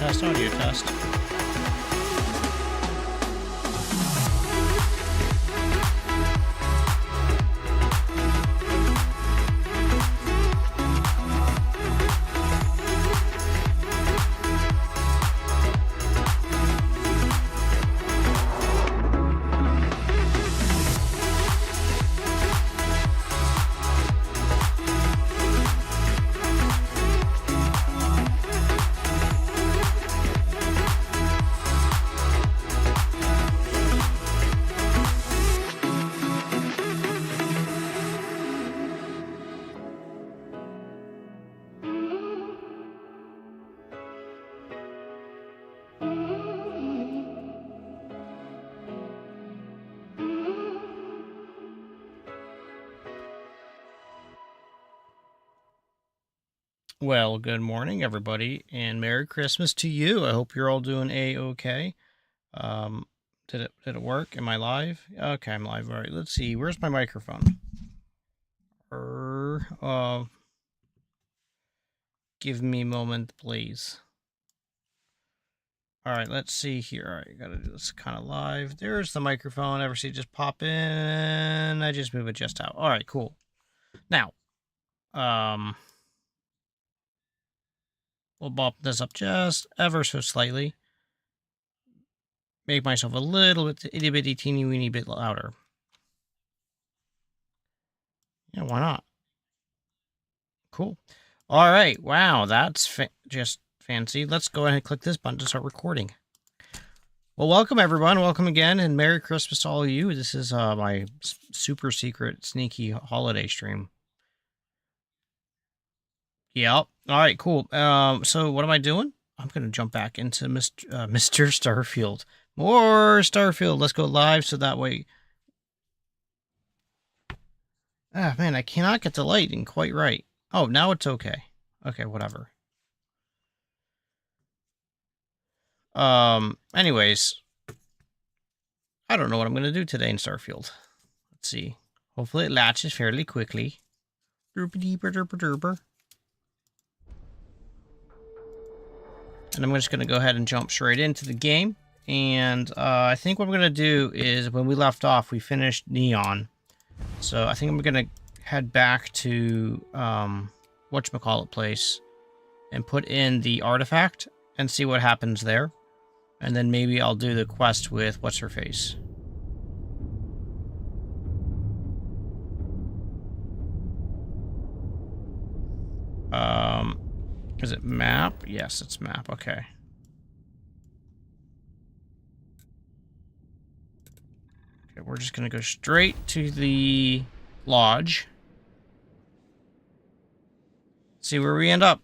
test, audio test. Well, good morning, everybody, and Merry Christmas to you. I hope you're all doing A-okay. Did it work? Am I live? Okay, I'm live. All right, let's see. Where's my microphone? Give me a moment, please. All right, let's see here. All right, gotta do this kind of live. There's the microphone. Ever see it just pop in? I just move it just out. All right, cool. Now, we'll bump this up just ever so slightly. Make myself a little bit, itty bitty, teeny weeny bit louder. Yeah, why not? Cool. All right. Wow, that's just fancy. Let's go ahead and click this button to start recording. Well, welcome everyone. Welcome again, and Merry Christmas to all of you. This is my super secret, sneaky holiday stream. Yep. All right, cool. So what am I doing? I'm going to jump back into Mr. Starfield. More Starfield. Let's go live so that way... Ah, man, I cannot get the lighting quite right. Oh, now it's okay. Okay, whatever. Anyways, I don't know what I'm going to do today in Starfield. Let's see. Hopefully it latches fairly quickly. Derper. And I'm just going to go ahead and jump straight into the game. And I think what we're going to do is, when we left off, we finished Neon. So I think I'm going to head back to whatchamacallit place and put in the artifact and see what happens there. And then maybe I'll do the quest with what's-her-face. Is it map? Yes, it's map. Okay. Okay, we're just going to go straight to the lodge. See where we end up.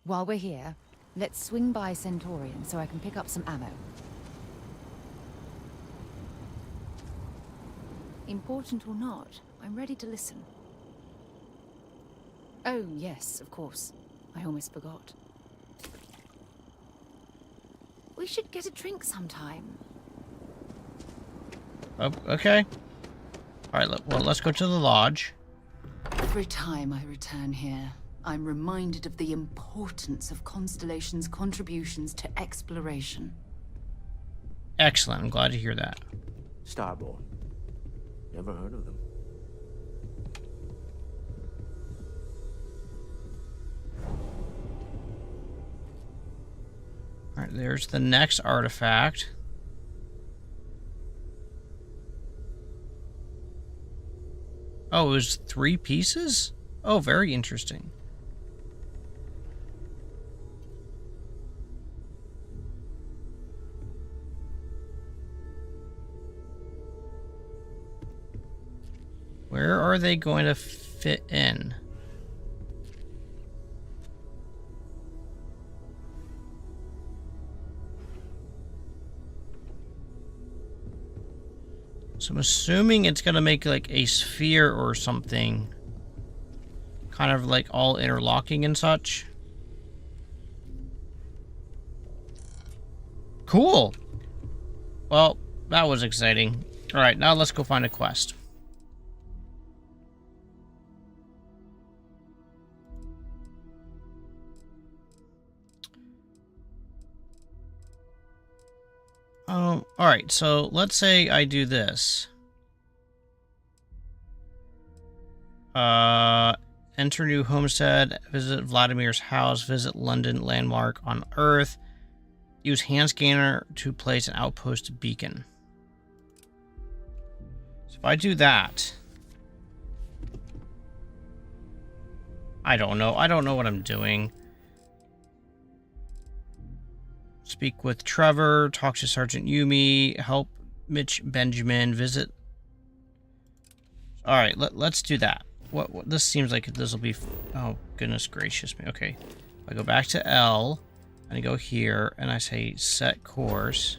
While we're here, let's swing by Centaurian so I can pick up some ammo. Important or not, I'm ready to listen. Oh, yes, of course. I almost forgot. We should get a drink sometime. Oh, okay. All right, well, let's go to the lodge. Every time I return here, I'm reminded of the importance of Constellation's contributions to exploration. Excellent. I'm glad to hear that. Starborn. Never heard of them. All right, there's the next artifact. Oh, it was 3 pieces? Oh, very interesting. Where are they going to fit in? So I'm assuming it's going to make like a sphere or something. Kind of like all interlocking and such. Cool. Well, that was exciting. Alright, now let's go find a quest. Alright, so let's say I do this. Enter new homestead, visit Vladimir's house, visit London landmark on Earth, use hand scanner to place an outpost beacon. So if I do that, I don't know what I'm doing. Speak with Trevor, talk to Sergeant Yumi, help Mitch Benjamin, visit. All right, let's do that. What this seems like this will be. Oh goodness gracious me. Okay, I go back to L, and I go here, and I say set course.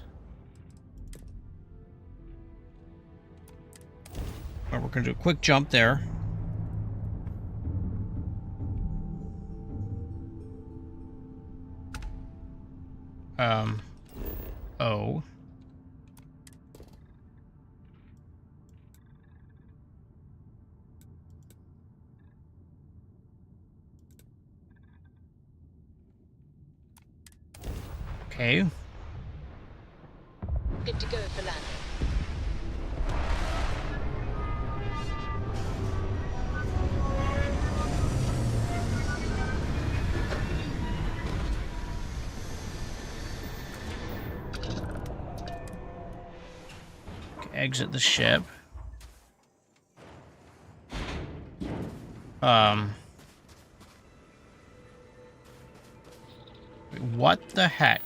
All right, we're gonna do a quick jump there. Oh. Okay. Good to go for landing. Exit the ship. What the heck?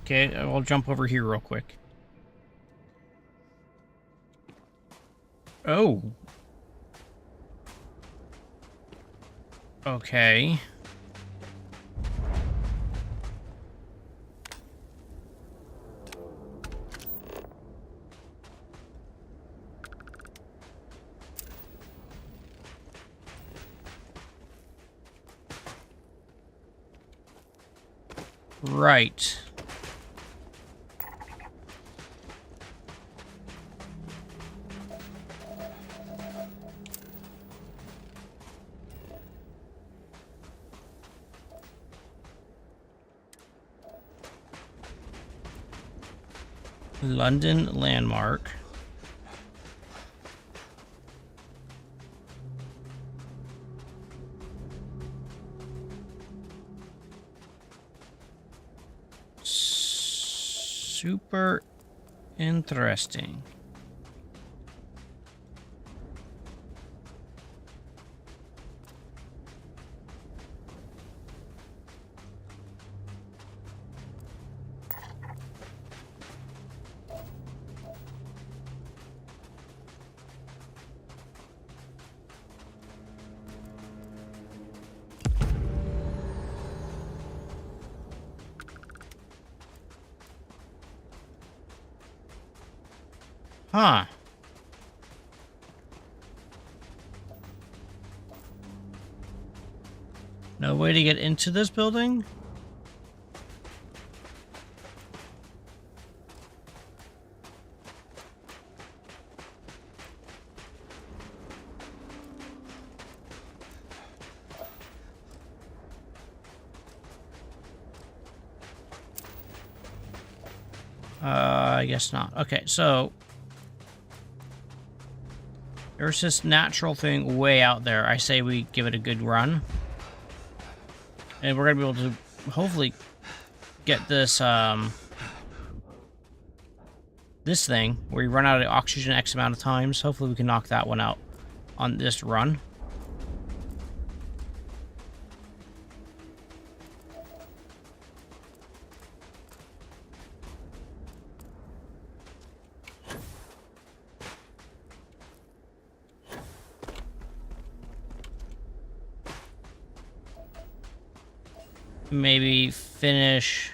Okay, I'll jump over here real quick. Oh. Okay. Right. London landmark. Super interesting. Huh. No way to get into this building? I guess not. Okay, so there's this natural thing way out there. I say we give it a good run. And we're gonna be able to hopefully get this this thing where you run out of oxygen X amount of times. Hopefully we can knock that one out on this run. Maybe finish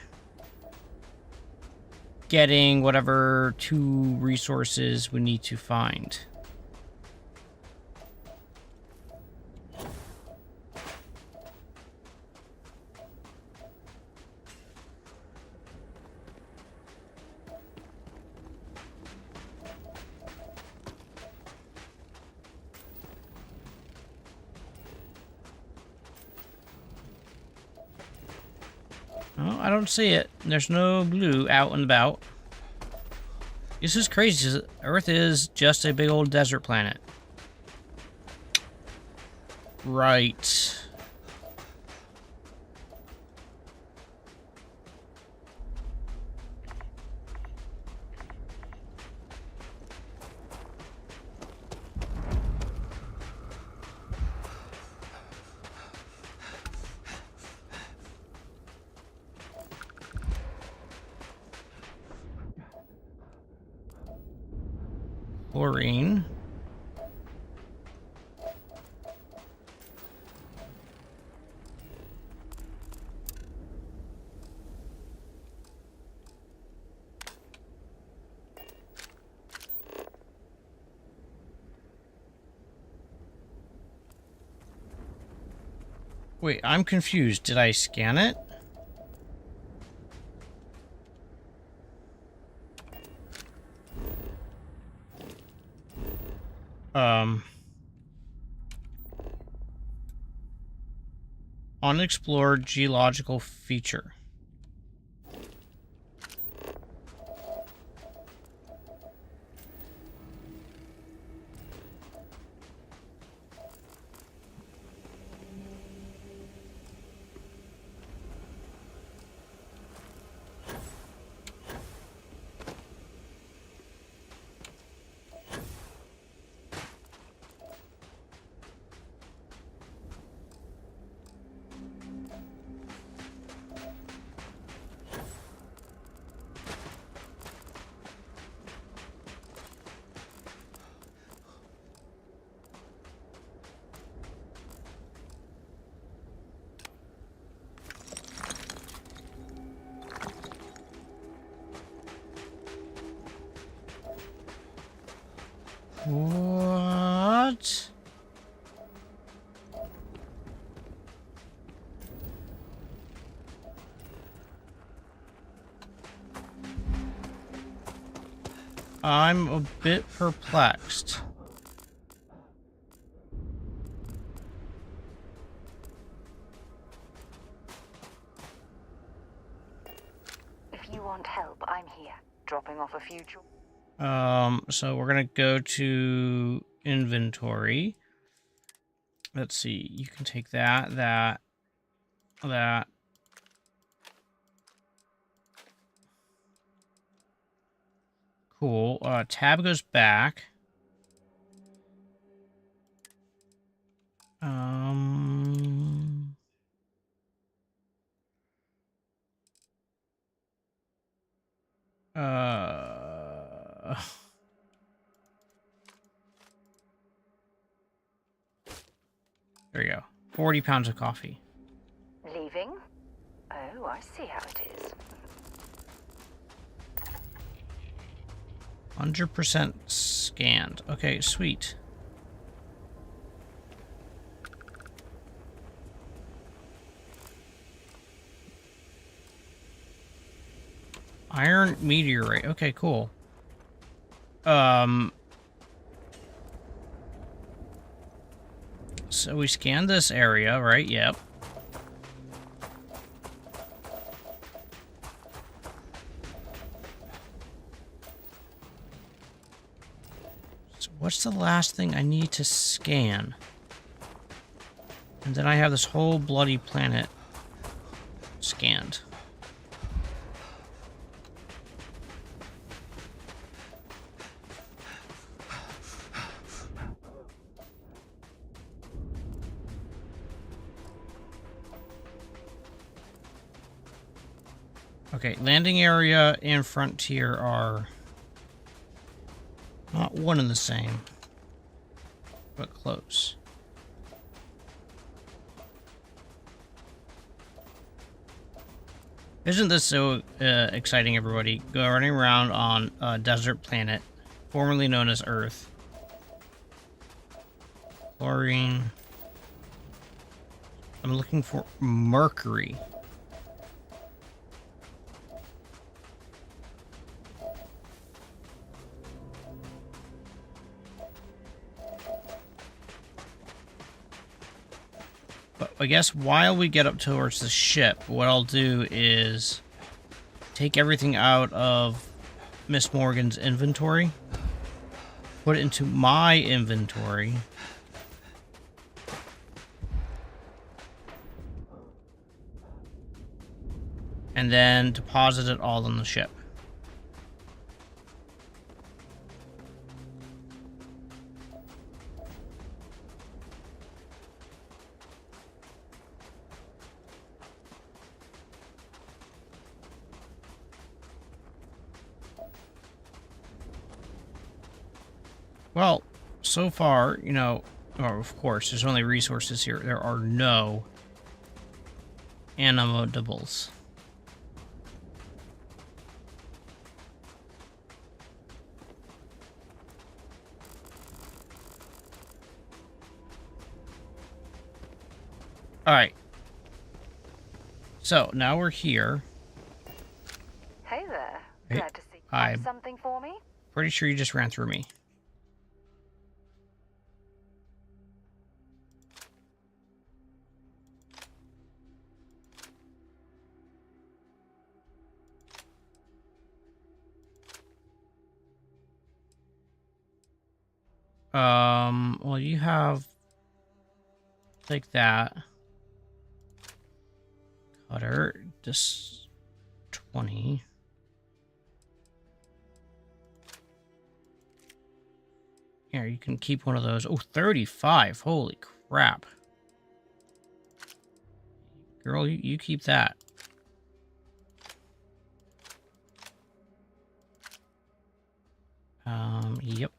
getting whatever 2 resources we need to find. Oh, I don't see it. There's no blue out and about. This is crazy. Earth is just a big old desert planet. Right. Chlorine. Wait, I'm confused. Did I scan it? Unexplored geological feature. What? I'm a bit perplexed. If you want help, I'm here. Dropping off a few So we're gonna go to inventory. Let's see, you can take that. Cool. Tab goes back. Um... There you go. 40 pounds of coffee. leaving. Oh, I see how it is. 100% scanned. Okay, sweet. Iron meteorite. Okay, cool. So we scanned this area, right? Yep. So what's the last thing I need to scan? And then I have this whole bloody planet scanned. Okay, landing area and frontier are not one and the same, but close. Isn't this so exciting, everybody? Go running around on a desert planet, formerly known as Earth. Chlorine. I'm looking for mercury. But I guess while we get up towards the ship, what I'll do is take everything out of Miss Morgan's inventory, put it into my inventory, and then deposit it all on the ship. Well, so far, you know, or of course, there's only resources here. There are no animatables. Alright. So, now we're here. Hey there. Hey, Glad to see you. I'm- Have something for me? Pretty sure you just ran through me. Well, you have... Take that. Cutter. Just 20. Here, you can keep one of those. Oh, 35. Holy crap. Girl, you keep that. Yep.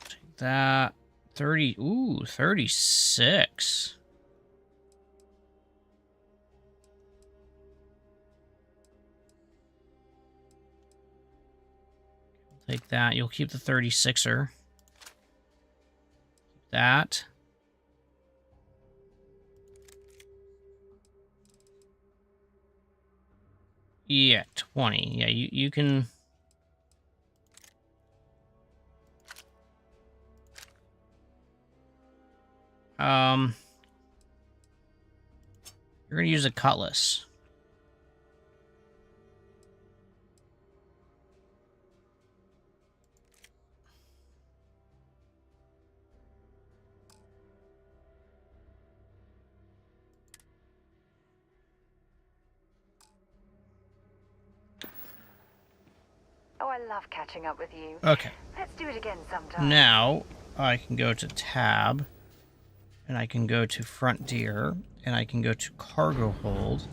Take that. 30. Ooh, 36. Take that. You'll keep the 36er. Keep that. Yeah, 20. Yeah, you can... You're gonna use a cutlass. Oh, I love catching up with you. Okay. Let's do it again sometime. Now, I can go to tab, and I can go to frontier, and I can go to cargo hold.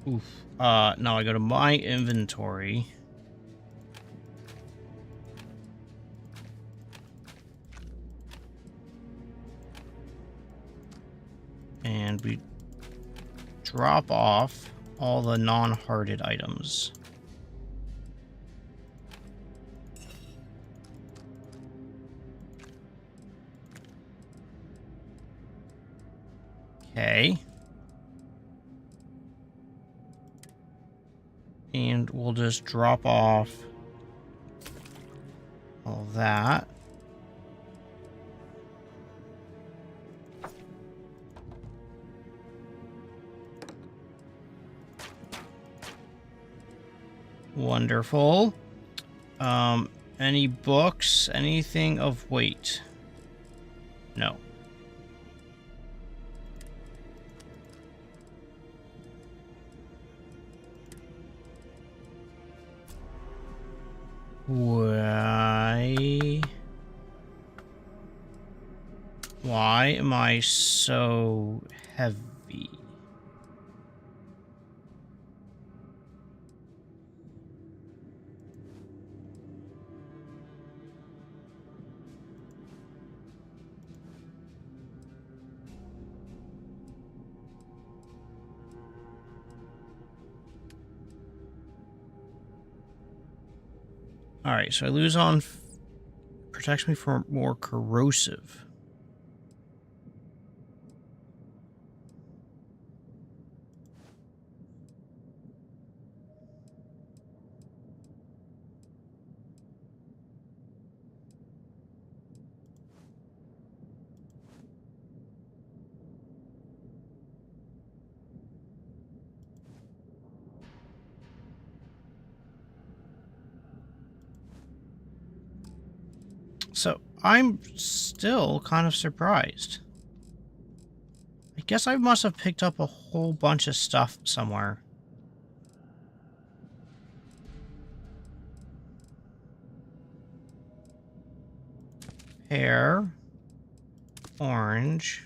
Oof. Now I go to my inventory. And we drop off all the non-hearted items. Okay. And we'll just drop off all that. Wonderful. Any books? Anything of weight? No. Why am I so heavy? Alright, so I lose on... Protects me from more corrosive. So I'm still kind of surprised. I guess I must have picked up a whole bunch of stuff somewhere. Pear, orange,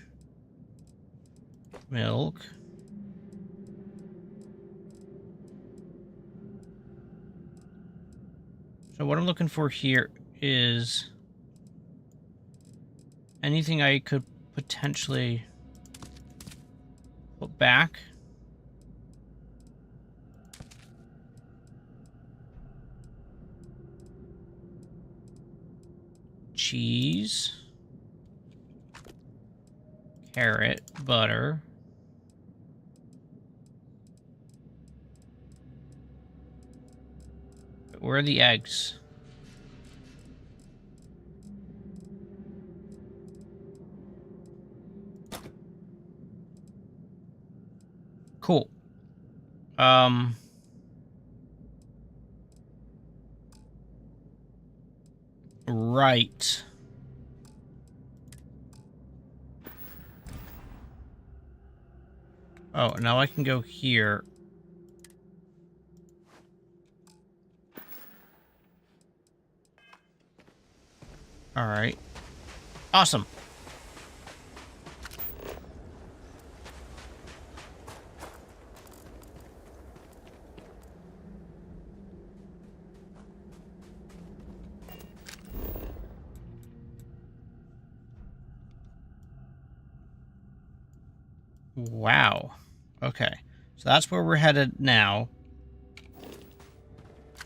milk. So what I'm looking for here is anything I could potentially put back. Cheese. Carrot, butter. Where are the eggs? Cool. Right. Oh, now I can go here. All right. Awesome. Wow. Okay. So that's where we're headed now.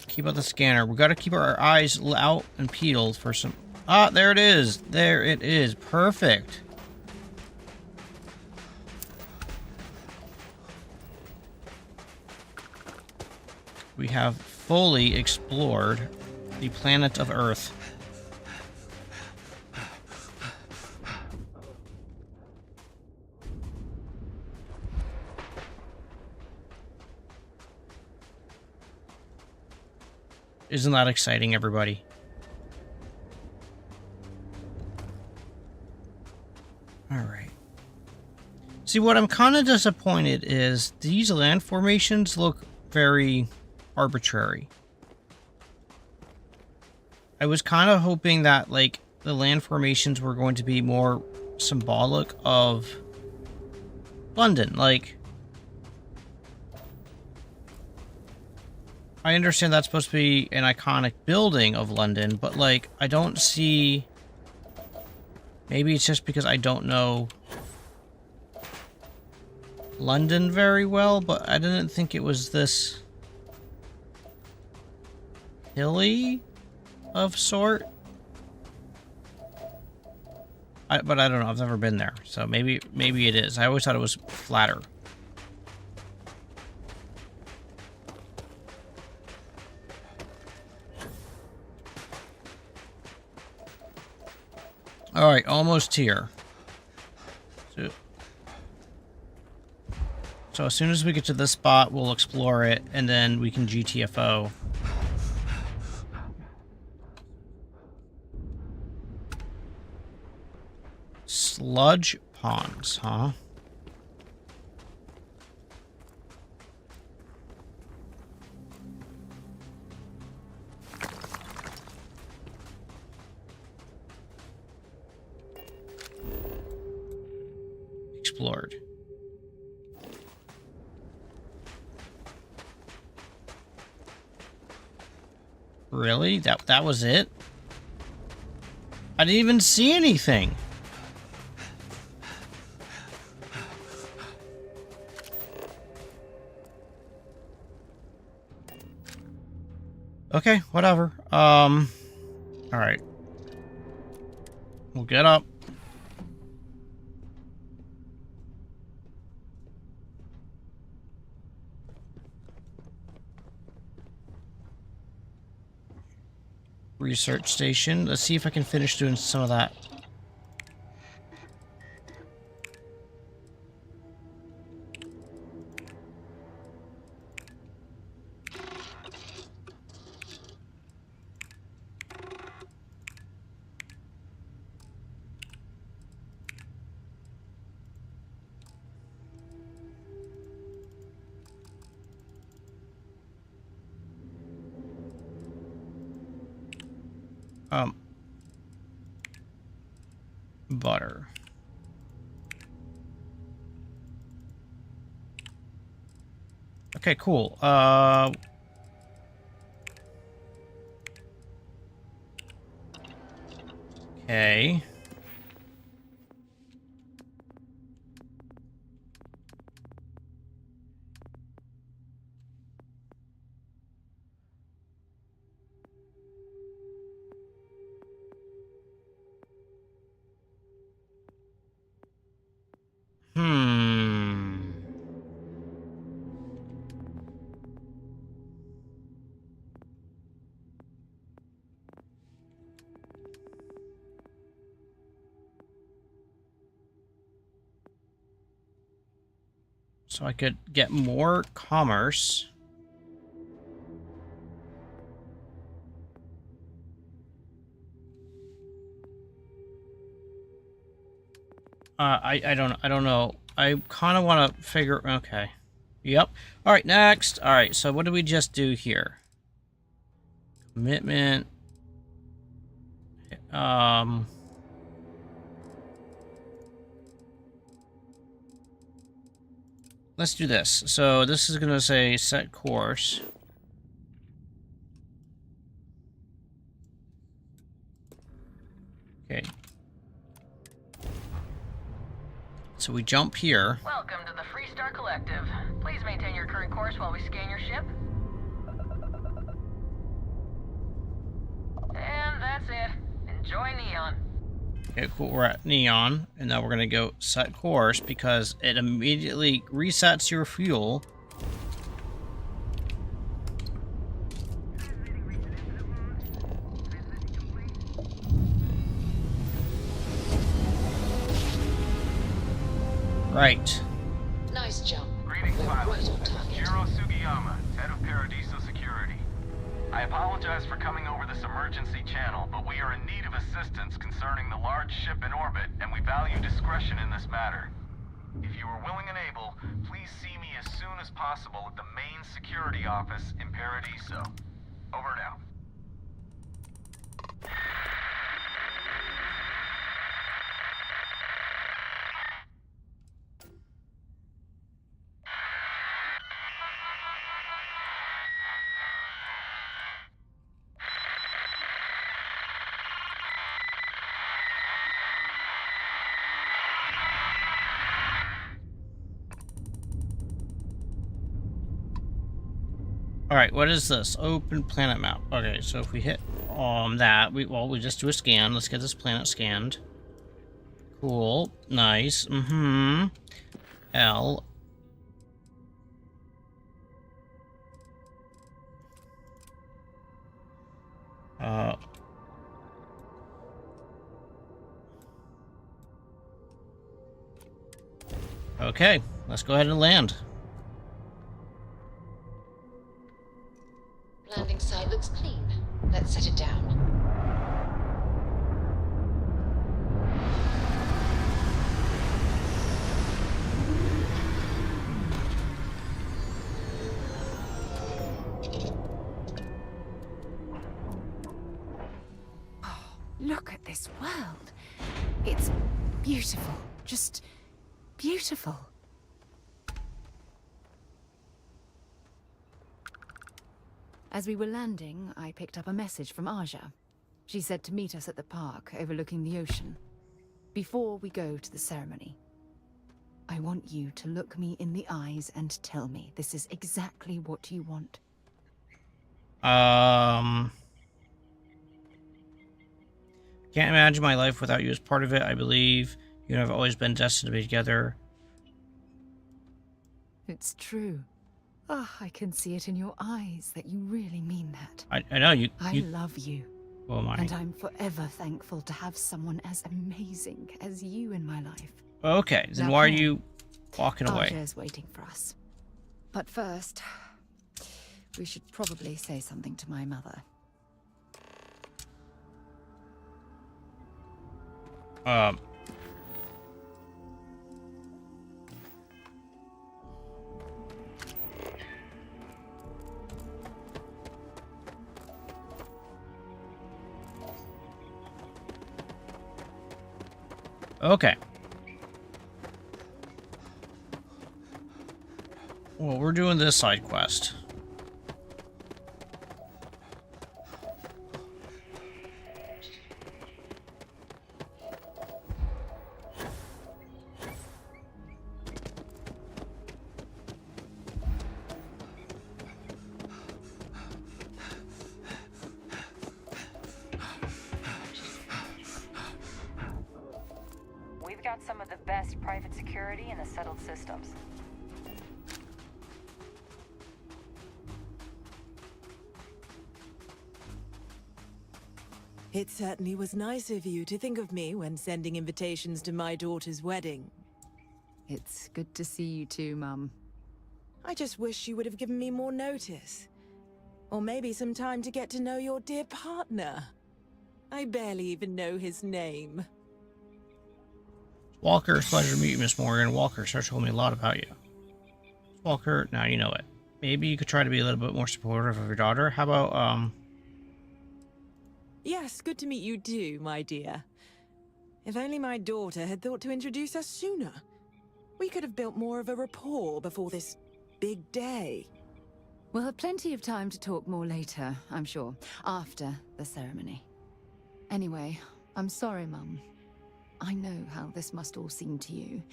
Keep out the scanner. We got to keep our eyes out and peeled for some... Ah, there it is. There it is. Perfect. We have fully explored the planet of Earth. Isn't that exciting, everybody? Alright. See, what I'm kind of disappointed is these land formations look very arbitrary. I was kind of hoping that, like, the land formations were going to be more symbolic of London. Like, I understand that's supposed to be an iconic building of London, but, like, I don't see... Maybe it's just because I don't know London very well, but I didn't think it was this hilly of sort. But I don't know. I've never been there, so maybe it is. I always thought it was flatter. All right, almost here. So as soon as we get to this spot, we'll explore it, and then we can GTFO. Sludge ponds, huh? Explored. Really? That was it? I didn't even see anything. Okay, whatever. All right. We'll get up. Research station. Let's see if I can finish doing some of that. butter. Okay, cool. Okay. Hmm. So I could get more commerce. I don't know. I kind of want to figure. Okay. Yep. All right. Next. All right. So what did we just do here? Commitment. Let's do this. So this is gonna say set course. Okay. So we jump here. Welcome to the Freestar Collective. Please maintain your current course while we scan your ship. And that's it. Enjoy Neon. Okay, cool. We're at Neon, and now we're gonna go set course because it immediately resets your fuel. Right. Nice jump. Greetings, We're pilot. right on This is target. Jiro Sugiyama, head of Paradiso Security. I apologize for coming over this emergency channel, but we are in need of assistance concerning the large ship in orbit, and we value discretion in this matter. If you are willing and able, please see me as soon as possible at the main security office in Paradiso. Over and out. All right, what is this? Open planet map. Okay, so if we hit that, we just do a scan. Let's get this planet scanned. Cool. Nice. Mm-hmm. L. Okay, let's go ahead and land. Landing site looks clean. Let's set it down. Look at this world. It's beautiful. Just beautiful. As we were landing, I picked up a message from Aja. She said to meet us at the park overlooking the ocean. Before we go to the ceremony, I want you to look me in the eyes and tell me this is exactly what you want. Can't imagine my life without you as part of it. I believe you and I have always been destined to be together. It's true. Ah, I can see it in your eyes that you really mean that. I know you. I love you. Oh my. And I'm forever thankful to have someone as amazing as you in my life. Okay, then Now why are come on. you walking away? Aja is waiting for us. But first, we should probably say something to my mother. Okay. Well, we're doing this side quest. We've got some of the best private security in the settled systems. It certainly was nice of you to think of me when sending invitations to my daughter's wedding. It's good to see you too, Mum. I just wish you would have given me more notice. Or maybe some time to get to know your dear partner. I barely even know his name. Walker, it's a pleasure to meet you, Miss Morgan. Walker, sir told me a lot about you. Walker, now you know it. Maybe you could try to be a little bit more supportive of your daughter. How about, Yes, good to meet you too, my dear. If only my daughter had thought to introduce us sooner. We could have built more of a rapport before this big day. We'll have plenty of time to talk more later, I'm sure, after the ceremony. Anyway, I'm sorry, Mum. I know how this must all seem to you.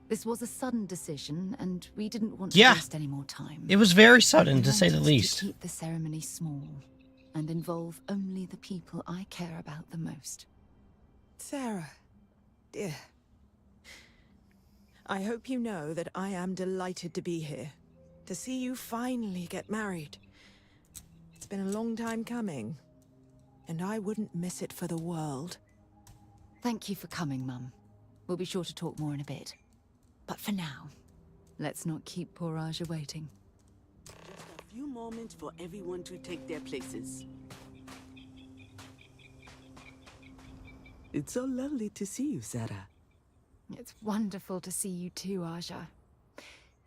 This was a sudden decision, and we didn't want to waste any more time. it was very sudden, We to say the wanted least. To keep the ceremony small and involve only the people I care about the most. Sarah, dear. I hope you know that I am delighted to be here. To see you finally get married. It's been a long time coming. And I wouldn't miss it for the world. Thank you for coming, Mum. We'll be sure to talk more in a bit. But for now, let's not keep poor Aja waiting. Just a few moments for everyone to take their places. It's so lovely to see you, Sarah. It's wonderful to see you too, Aja.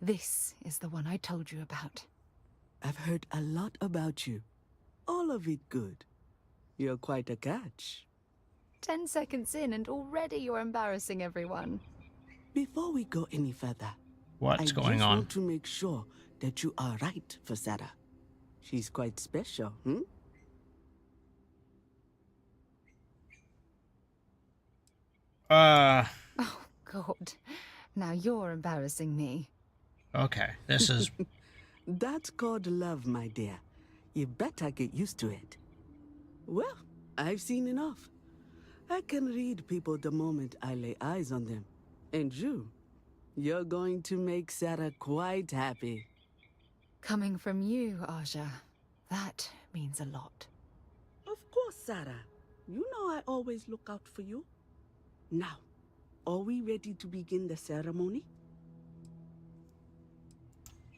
This is the one I told you about. I've heard a lot about you. All of it good. You're quite a catch. 10 seconds in and already you're embarrassing everyone. Before we go any further, What's going I on? just want to make sure that you are right for Sarah. She's quite special, hmm? Oh, God. Now you're embarrassing me. Okay, this is... That's called love, my dear. You better get used to it. Well, I've seen enough. I can read people the moment I lay eyes on them. And you're going to make Sarah quite happy. Coming from you, Aja, that means a lot. Of course, Sarah. You know I always look out for you. Now, are we ready to begin the ceremony?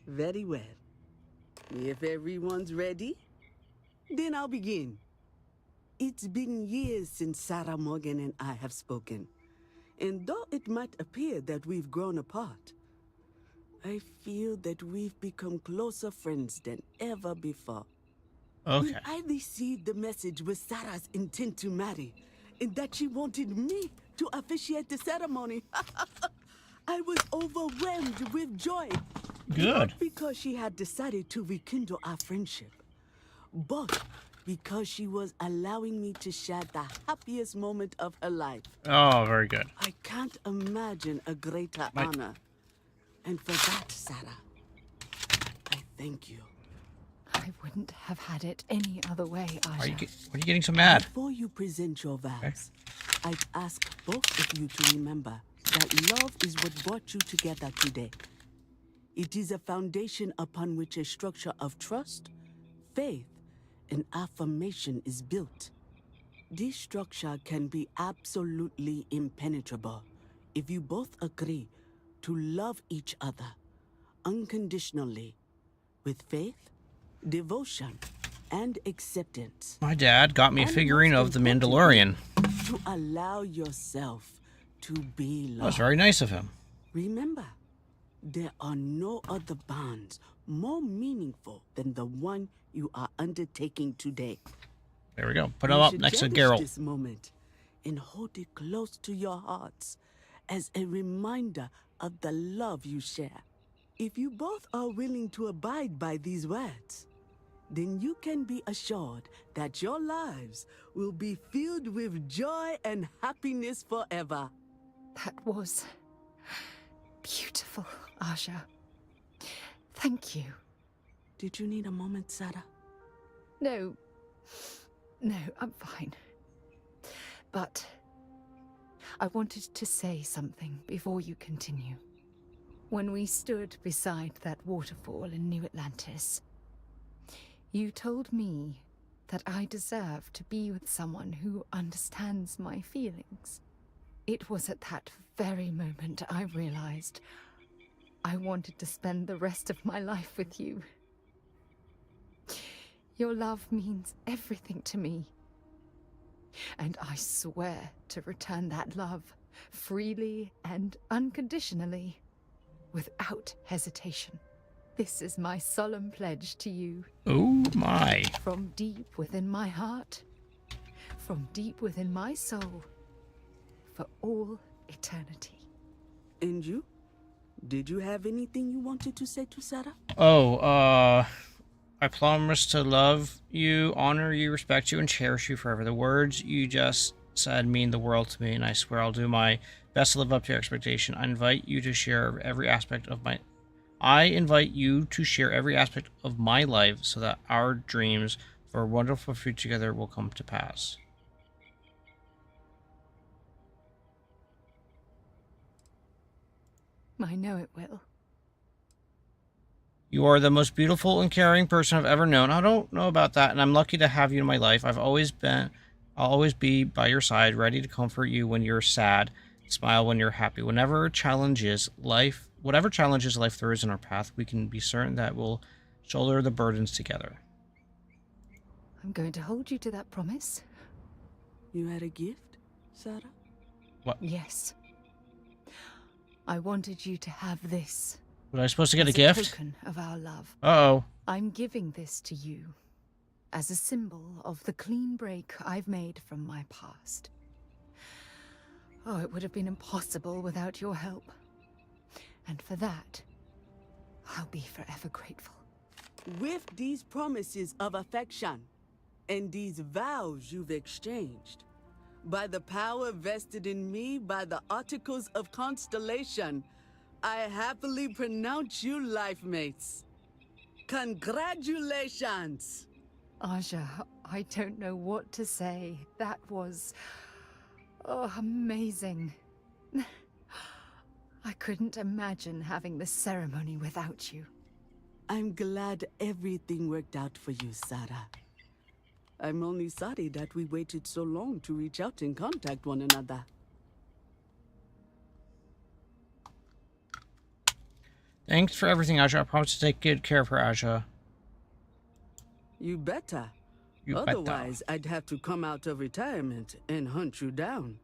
Very well. If everyone's ready, then I'll begin. It's been years since Sarah Morgan and I have spoken. And though it might appear that we've grown apart, I feel that we've become closer friends than ever before. Okay. When I received the message with Sarah's intent to marry, and that she wanted me to officiate the ceremony, I was overwhelmed with joy. Good. Not because she had decided to rekindle our friendship, but because she was allowing me to share the happiest moment of her life. Oh, very good. I can't imagine a greater honor. And for that, Sarah, I thank you. I wouldn't have had it any other way, Aja. Why are you getting so mad? Before you present your vows, I'd ask both of you to remember that love is what brought you together today. It is a foundation upon which a structure of trust, faith, and affirmation is built. This structure can be absolutely impenetrable if you both agree to love each other unconditionally with faith, devotion, and acceptance. My dad got me a figurine of the Mandalorian. To allow yourself to be loved. That was very nice of him. Remember, there are no other bonds more meaningful than the one you are undertaking today. There we go. Put him You up should next to cherish Geralt. this moment and hold it close to your hearts as a reminder of the love you share. If you both are willing to abide by these words, then you can be assured that your lives will be filled with joy and happiness forever. That was beautiful, Aja. Thank you. Did you need a moment, Sarah? No, I'm fine. But I wanted to say something before you continue. When we stood beside that waterfall in New Atlantis, you told me that I deserve to be with someone who understands my feelings. It was at that very moment I realized I wanted to spend the rest of my life with you. Your love means everything to me. And I swear to return that love freely and unconditionally, without hesitation. This is my solemn pledge to you. Oh my. From deep within my heart, from deep within my soul, for all eternity. And you? Did you have anything you wanted to say to Sarah? Oh, I promise to love you, honor you, respect you, and cherish you forever. The words you just said mean the world to me, and I swear I'll do my best to live up to your expectation. I invite you to share every aspect of my life so that our dreams for a wonderful future together will come to pass. I know it will. You are the most beautiful and caring person I've ever known. I don't know about that, and I'm lucky to have you in my life. I'll always be by your side, ready to comfort you when you're sad, smile when you're happy. Whatever challenges life throws in our path, we can be certain that we'll shoulder the burdens together. I'm going to hold you to that promise. You had a gift, Sarah? What? Yes. I wanted you to have this. Was I supposed to get a as gift? Token of our love. Uh-oh. I'm giving this to you as a symbol of the clean break I've made from my past. Oh, it would have been impossible without your help. And for that, I'll be forever grateful. With these promises of affection and these vows you've exchanged, by the power vested in me by the Articles of Constellation, I happily pronounce you life mates. Congratulations! Aja, I don't know what to say. That was... amazing. I couldn't imagine having this ceremony without you. I'm glad everything worked out for you, Sarah. I'm only sorry that we waited so long to reach out and contact one another. Thanks for everything, Aja. I promise to take good care of her, Aja. You better. You Otherwise, I'd have to come out of retirement and hunt you down.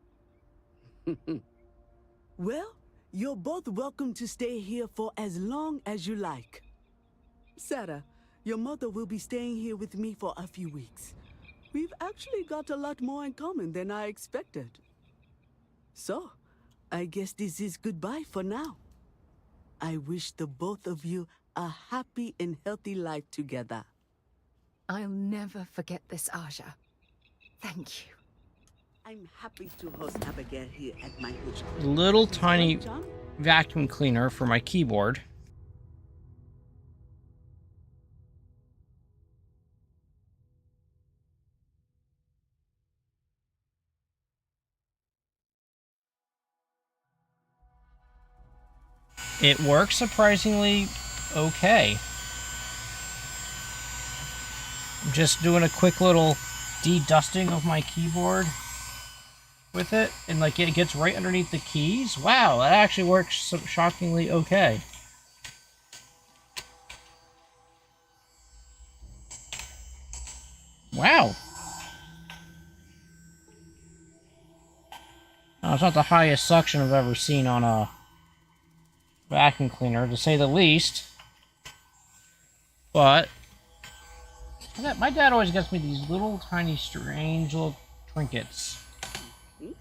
Well, you're both welcome to stay here for as long as you like. Sarah, your mother will be staying here with me for a few weeks. We've actually got a lot more in common than I expected. So, I guess this is goodbye for now. I wish the both of you a happy and healthy life together. I'll never forget this, Aja. Thank you. I'm happy to host Abigail here at my HQ. Little tiny vacuum cleaner for my keyboard. It works surprisingly okay. I'm just doing a quick little de-dusting of my keyboard with it, and like it gets right underneath the keys. Wow, that actually works shockingly okay. Wow. Now, it's not the highest suction I've ever seen on a vacuum cleaner, to say the least. But my dad always gets me these little tiny strange little trinkets.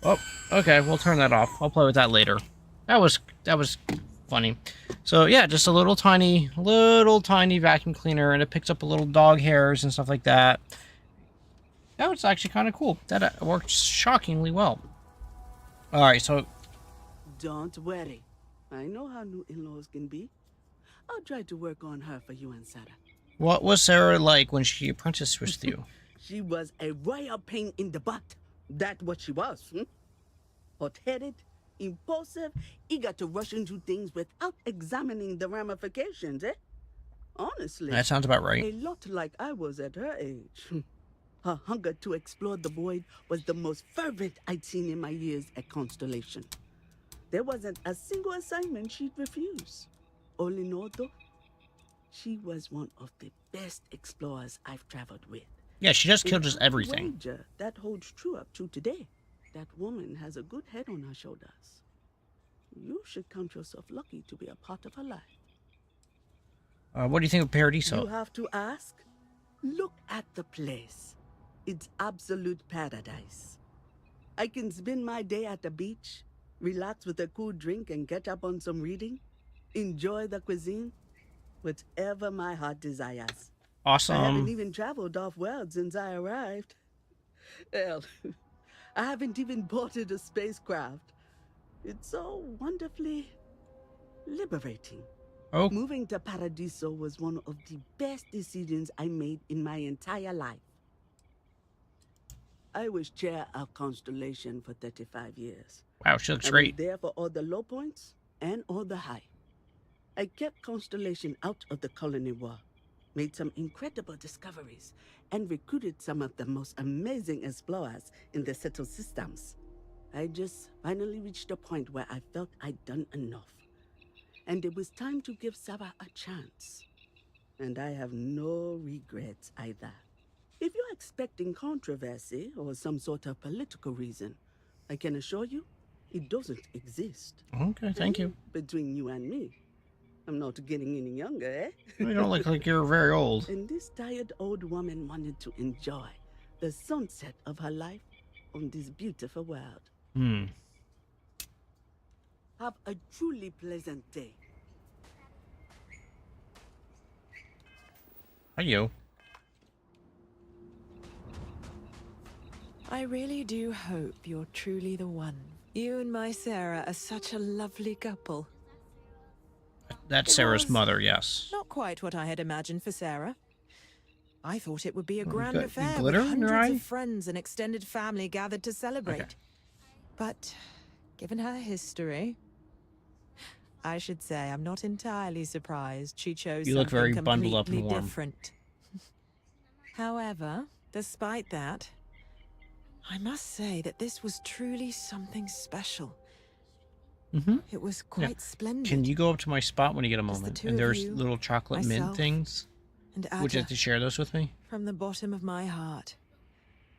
Oh, okay, we'll turn that off. I'll play with that later. That was funny. So yeah, just a little tiny vacuum cleaner, and it picks up a little dog hairs and stuff like that. That was actually kind of cool. That worked shockingly well. All right, so Don't worry. I know how new in-laws can be. I'll try to work on her for you and Sarah. what was Sarah like when she apprenticed with you? She was a royal pain in the butt. That's what she was. Hot-headed, impulsive, eager to rush into things without examining the ramifications, eh? Honestly. That sounds about right. A lot like I was at her age. Her hunger to explore the void was the most fervent I'd seen in my years at Constellation. There wasn't a single assignment she'd refuse. All in all, though, she was one of the best explorers I've traveled with. Yeah, she just killed just And I'll everything. wager that holds true up to today. That woman has a good head on her shoulders. You should count yourself lucky to be a part of her life. What do you think of Paradiso? You have to ask? Look at the place. It's absolute paradise. I can spend my day at the beach, relax with a cool drink and catch up on some reading, enjoy the cuisine, whatever my heart desires. Awesome. I haven't even traveled off-world since I arrived. Hell, I haven't even boarded a spacecraft. It's so wonderfully liberating. Oh, Moving to Paradiso was one of the best decisions I made in my entire life. I was chair of Constellation for 35 years. wow, she looks I was great. there for all the low points and all the high. I kept Constellation out of the colony war, made some incredible discoveries, and recruited some of the most amazing explorers in the settled systems. I just finally reached a point where I felt I'd done enough. And it was time to give Sarah a chance. And I have no regrets either. If you're expecting controversy or some sort of political reason, I can assure you, it doesn't exist. Okay, thank you. Between you and me, I'm not getting any younger, eh? You don't look like you're very old. And this tired old woman wanted to enjoy the sunset of her life on this beautiful world. Have a truly pleasant day. Hi, you. I really do hope you're truly the one. You and my Sarah are such a lovely couple. That's It Sarah's was mother, yes. Not quite what I had imagined for Sarah. I thought it would be a Oh, you grand got affair with glitter in your hundreds eye? of friends and extended family gathered to celebrate. Okay. But given her history, I should say I'm not entirely surprised she chose You look something very bundled up and completely warm. different. However, despite that, I must say that this was truly something special. It was quite splendid. Can you go up to my spot when you get a Just the moment? two And of there's you, little chocolate mint myself, things. And Would you Ada, like to share those with me? from the bottom of my heart,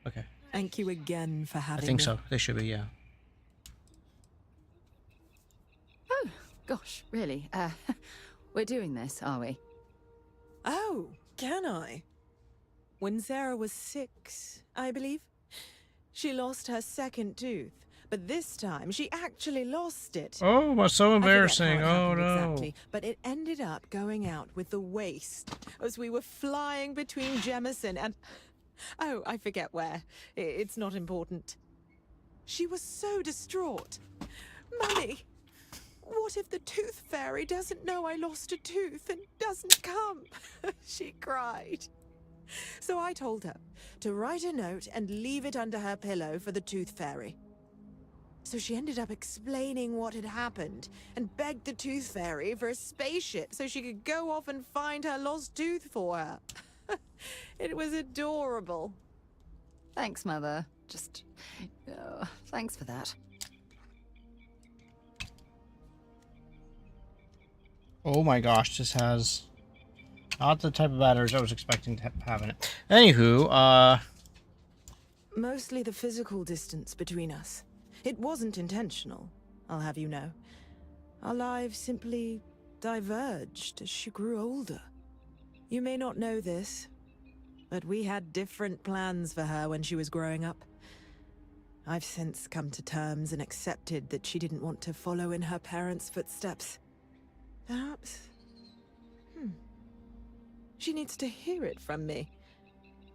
Okay. thank you again for I having think me. so. They should be, yeah. Oh, gosh, really? We're doing this, are we? Oh, can I? When Sarah was 6, I believe, she lost her second tooth. But this time, she actually lost it. Oh, that's so I forget embarrassing. how it Oh, happened no. Exactly, but it ended up going out with the waste as we were flying between Jemison and... Oh, I forget where. It's not important. She was so distraught. Mummy, what if the tooth fairy doesn't know I lost a tooth and doesn't come? She cried. So I told her to write a note and leave it under her pillow for the tooth fairy. So she ended up explaining what had happened and begged the tooth fairy for a spaceship so she could go off and find her lost tooth for her. It was adorable. Thanks, Mother. Thanks for that. Oh my gosh, this has not the type of batteries I was expecting to have in it. Anywho, Mostly the physical distance between us. It wasn't intentional, I'll have you know. Our lives simply diverged as she grew older. You may not know this, but we had different plans for her when she was growing up. I've since come to terms and accepted that she didn't want to follow in her parents' footsteps. Perhaps... She needs to hear it from me.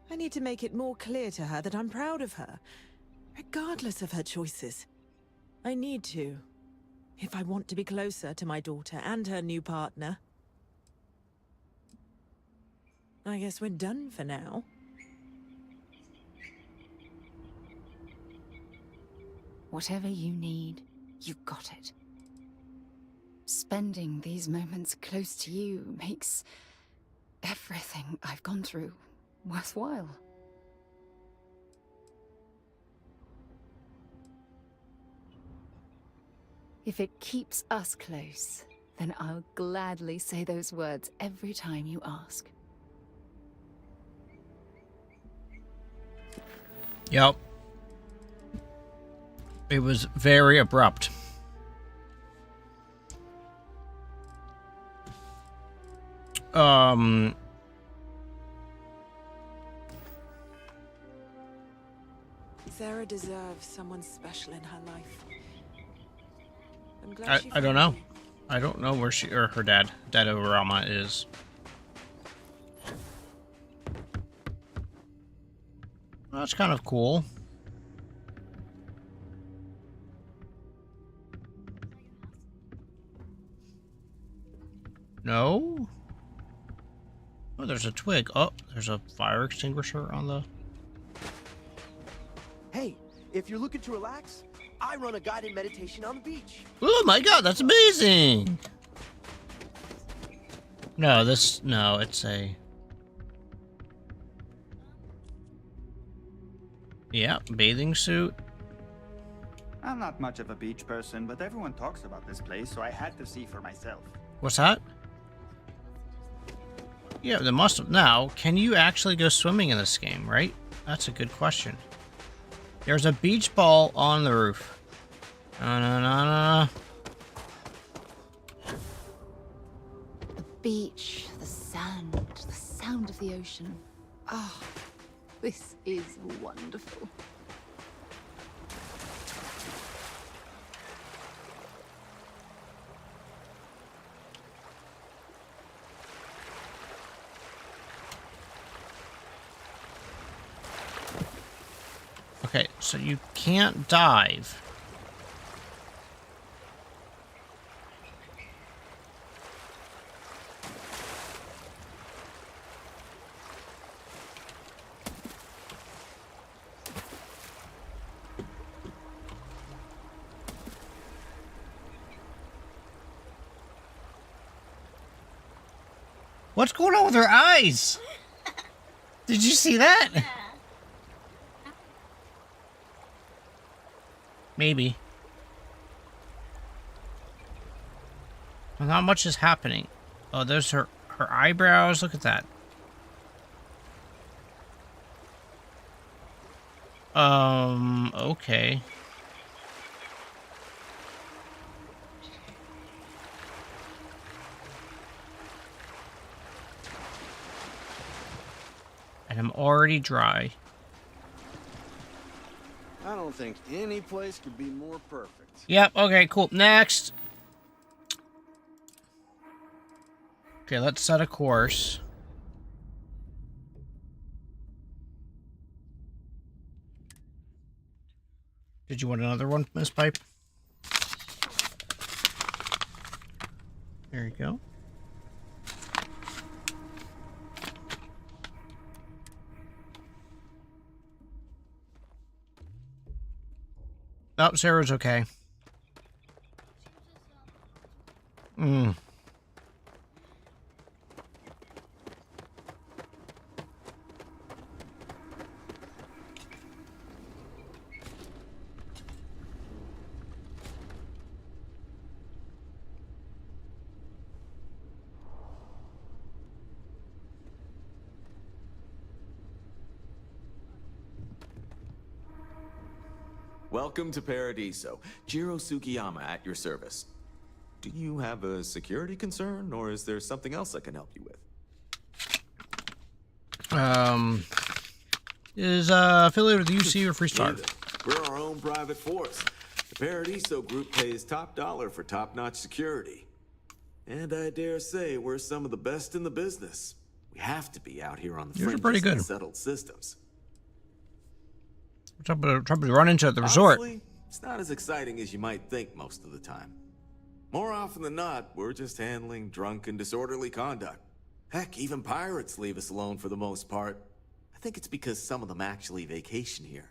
I need to make it more clear to her that I'm proud of her, regardless of her choices. I need to, if I want to be closer to my daughter and her new partner. I guess we're done for now. Whatever you need, you got it. Spending these moments close to you makes everything I've gone through worthwhile. If it keeps us close, then I'll gladly say those words every time you ask. Yep. It was very abrupt. Sarah deserves someone special in her life. I'm glad I don't know. I don't know where she or her dad, Rama, is. Well, that's kind of cool. No? Oh, there's a twig. Oh, there's a fire extinguisher on the... Hey, if you're looking to relax, I run a guided meditation on the beach. Oh my god, that's amazing! No, it's a... Yeah, bathing suit. I'm not much of a beach person, but everyone talks about this place, so I had to see for myself. What's that? Yeah, they must have. Now, can you actually go swimming in this game, right? That's a good question. There's a beach ball on the roof. The beach, the sand, the sound of the ocean. Oh, this is wonderful. Okay, so you can't dive. What's going on with her eyes? Did you see that? Maybe. Well, not much is happening. Oh, there's her eyebrows. Look at that. Okay. And I'm already dry. I don't think any place could be more perfect. Yep, okay, cool. Next. Okay, let's set a course. Did you want another one, Miss Pipe? There you go. Oh, Sarah's okay. Welcome to Paradiso. Jiro Sukiyama at your service. Do you have a security concern, or is there something else I can help you with? Is affiliated with UC or Freestar? We're our own private force. The Paradiso group pays top dollar for top-notch security. And I dare say we're some of the best in the business. We have to be out here on the Yours are pretty fringes good. of settled systems. Trouble to run into at the resort. Honestly, it's not as exciting as you might think most of the time. More often than not, we're just handling drunk and disorderly conduct. Heck, even pirates leave us alone for the most part. I think it's because some of them actually vacation here.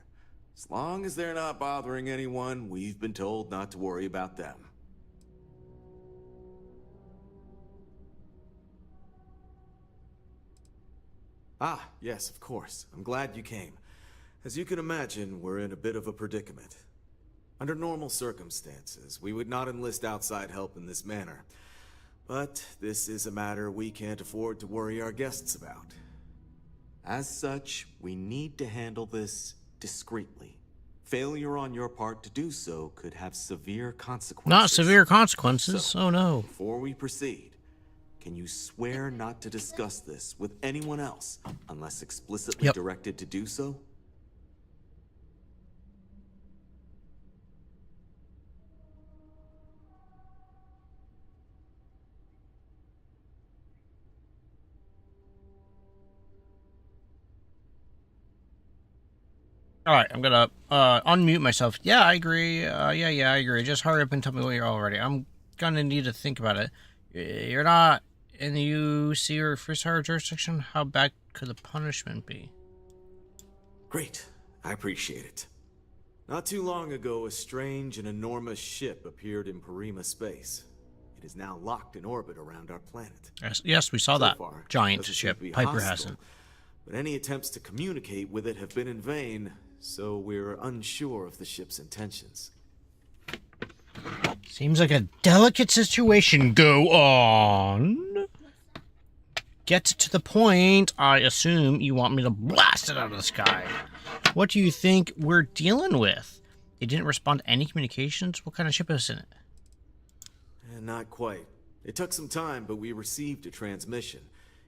As long as they're not bothering anyone, we've been told not to worry about them. Ah, yes, of course. I'm glad you came. As you can imagine, we're in a bit of a predicament. Under normal circumstances, we would not enlist outside help in this manner. But this is a matter we can't afford to worry our guests about. As such, we need to handle this discreetly. Failure on your part to do so could have severe consequences. Not severe consequences. So, oh no. Before we proceed, can you swear not to discuss this with anyone else unless explicitly directed to do so? All right, I'm gonna unmute myself. Yeah, I agree. Yeah, I agree. Just hurry up and tell me what you're already. I'm gonna need to think about it. You're not in the UC or Free Star jurisdiction. How bad could the punishment be? Great. I appreciate it. Not too long ago, a strange and enormous ship appeared in Parima space. It is now locked in orbit around our planet. Yes, we saw So that far, giant doesn't ship. seem to be Piper hostile, hasn't. But any attempts to communicate with it have been in vain, so we're unsure of the ship's intentions. Seems like a delicate situation. Go on. Get to the point. I assume you want me to blast it out of the sky. What do you think we're dealing with? They didn't respond to any communications? What kind of ship is in it? Not quite. It took some time, but we received a transmission.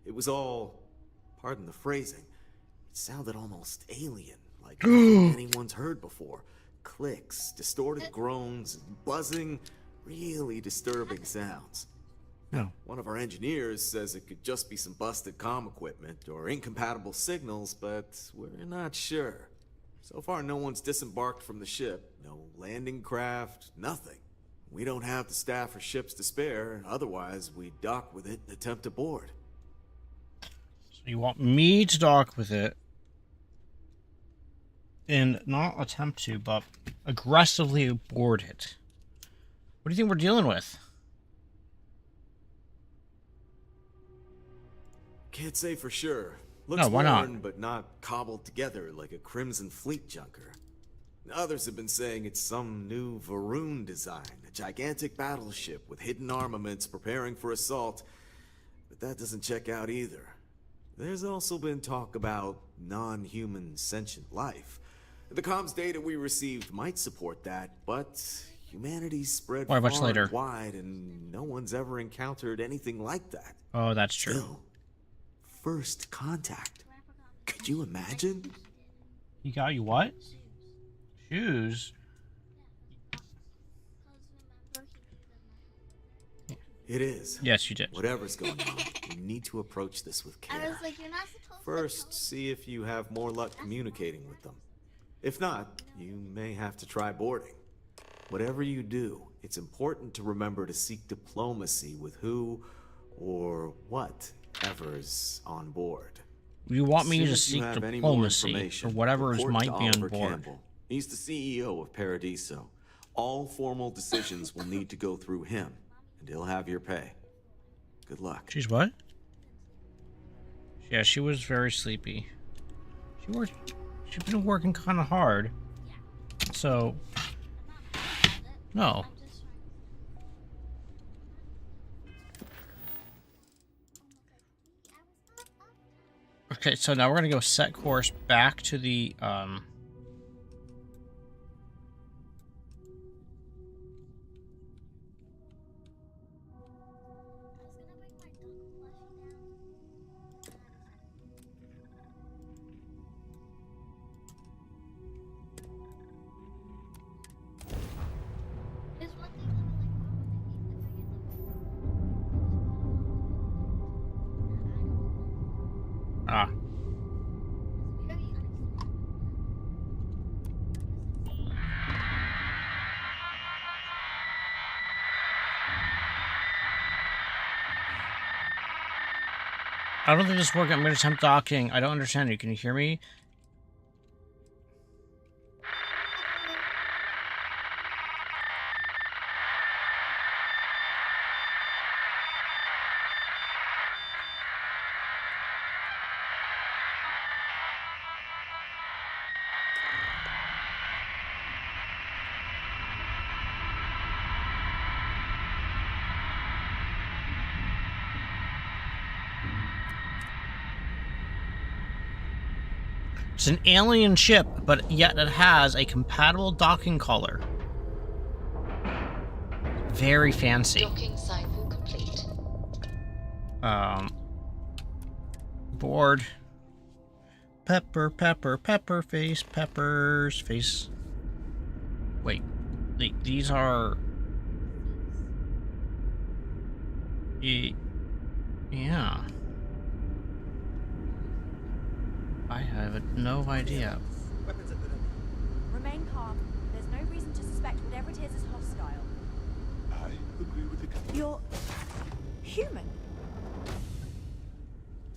It was all, pardon the phrasing, it sounded almost alien, like nothing anyone's heard before. Clicks, distorted groans, buzzing, really disturbing sounds. No. One of our engineers says it could just be some busted comm equipment or incompatible signals, but we're not sure. So far, no one's disembarked from the ship. No landing craft, nothing. We don't have the staff or ships to spare, otherwise we'd dock with it and attempt to board. So you want me to dock with it and not attempt to, but aggressively board it. What do you think we're dealing with? Can't say for sure. No, why not? Modern, but not cobbled together like a Crimson Fleet junker. Others have been saying it's some new Varun design, a gigantic battleship with hidden armaments preparing for assault, but that doesn't check out either. There's also been talk about non-human sentient life. The comms data we received might support that, but humanity's spread far and wide, and no one's ever encountered anything like that. Oh, that's true. Still, first contact. Could you imagine? You got you what? Shoes? It is. Yes, you did. Whatever's going on, you need to approach this with care. I was like, you're not supposed First, see if you have more luck communicating with them. If not, you may have to try boarding. Whatever you do, it's important to remember to seek diplomacy with who or whatever's on board. You want me to As soon seek as you have any more diplomacy information, or whatever report might to be on Oliver board. Campbell. He's the CEO of Paradiso. All formal decisions will need to go through him, and he'll have your pay. Good luck. She's what? Yeah, she was very sleepy. She's been working kind of hard. So, no. Okay, so now we're gonna go set course back to the I don't think this is working. I'm going to attempt docking. I don't understand you. Can you hear me? It's an alien ship, but yet it has a compatible docking collar. Very fancy. Docking cycle complete. Board. Pepper, pepper, pepper face, peppers face. Wait, these are. Yeah. I have no idea. Remain calm. There's no reason to suspect whatever it is hostile. I agree with the captain. You're human.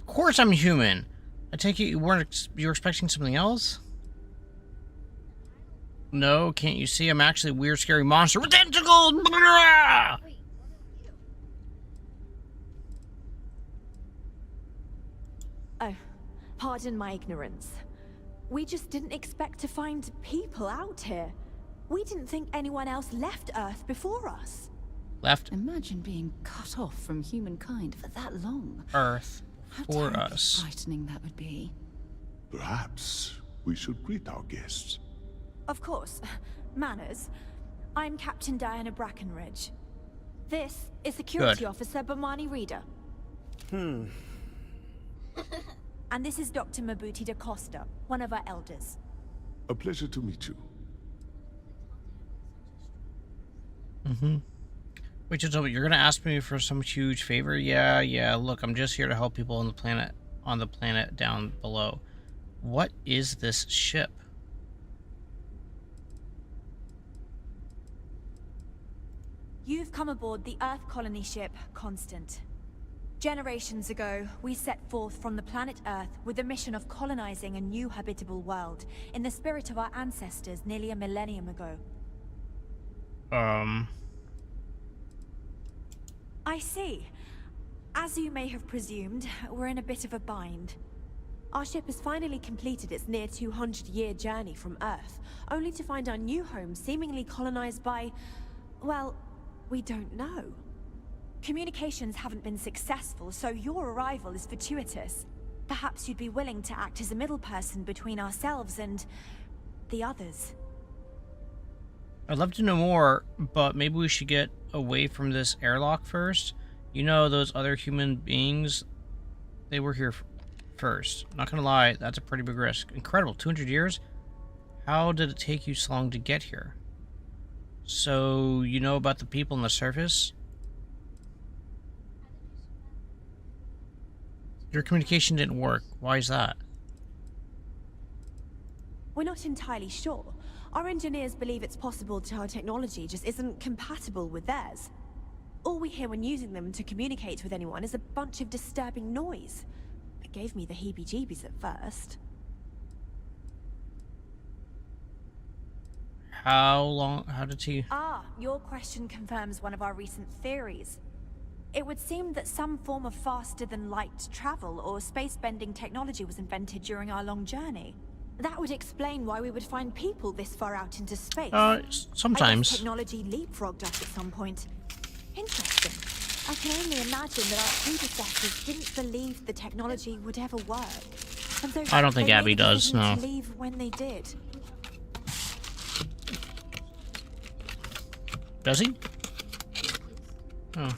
Of course I'm human. I take it you were expecting something else? No, can't you see I'm actually a weird, scary monster with tentacles? Oh, pardon my ignorance. We just didn't expect to find people out here. We didn't think anyone else left Earth before us. Left Imagine being cut off from humankind for that long. Earth How for terribly us. frightening that would be. Perhaps we should greet our guests. Of course. Manners. I'm Captain Diana Brackenridge. This is Security Officer Bomani Reader. And this is Dr. Mabuti da Costa, one of our elders. A pleasure to meet you. Wait, just tell me, you're gonna ask me for some huge favor? Yeah, look, I'm just here to help people on the planet down below. What is this ship? You've come aboard the Earth colony ship, Constant. Generations ago, we set forth from the planet Earth with the mission of colonizing a new habitable world in the spirit of our ancestors nearly a millennium ago. I see. As you may have presumed, we're in a bit of a bind. Our ship has finally completed its near 200-year journey from Earth, only to find our new home seemingly colonized by, well, we don't know. Communications haven't been successful, so your arrival is fortuitous. Perhaps you'd be willing to act as a middle person between ourselves and the others. I'd love to know more, but maybe we should get away from this airlock first. You know, those other human beings, they were here first. Not gonna lie, that's a pretty big risk. Incredible, 200 years? How did it take you so long to get here? So, you know about the people on the surface? Your communication didn't work. Why is that? We're not entirely sure. Our engineers believe it's possible that our technology just isn't compatible with theirs. All we hear when using them to communicate with anyone is a bunch of disturbing noise. It gave me the heebie-jeebies at first. How did he... Ah, your question confirms one of our recent theories. It would seem that some form of faster-than-light travel or space-bending technology was invented during our long journey. That would explain why we would find people this far out into space. Sometimes. I guess technology leapfrogged us at some point. Interesting. I can only imagine that our predecessors didn't believe the technology would ever work. And so I don't think they Abby made the does, decision no. to leave when they did. Does he? Oh.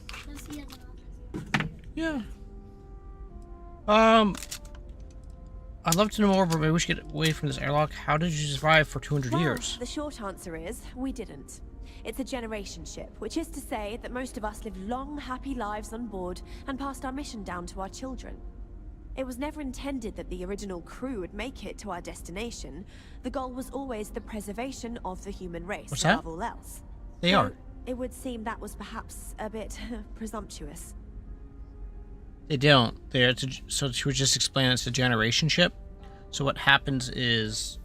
Yeah. I'd love to know more, but maybe we should get away from this airlock. How did you survive for 200 years? The short answer is, we didn't. It's a generation ship, which is to say that most of us lived long, happy lives on board and passed our mission down to our children. It was never intended that the original crew would make it to our destination. The goal was always the preservation of the human race, What's that? above all else. They are. It would seem that was perhaps a bit presumptuous. They don't. So she was just explaining it's a generation ship. So what happens is,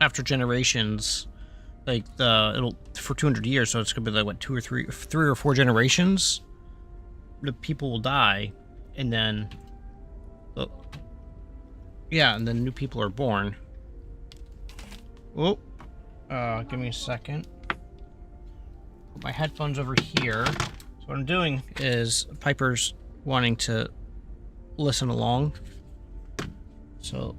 after generations, like it'll for 200 years. So it's gonna be like what, three or four generations. The people will die, and then, and then new people are born. Oh, give me a second. Put my headphones over here. So what I'm doing is Piper's wanting to listen along. So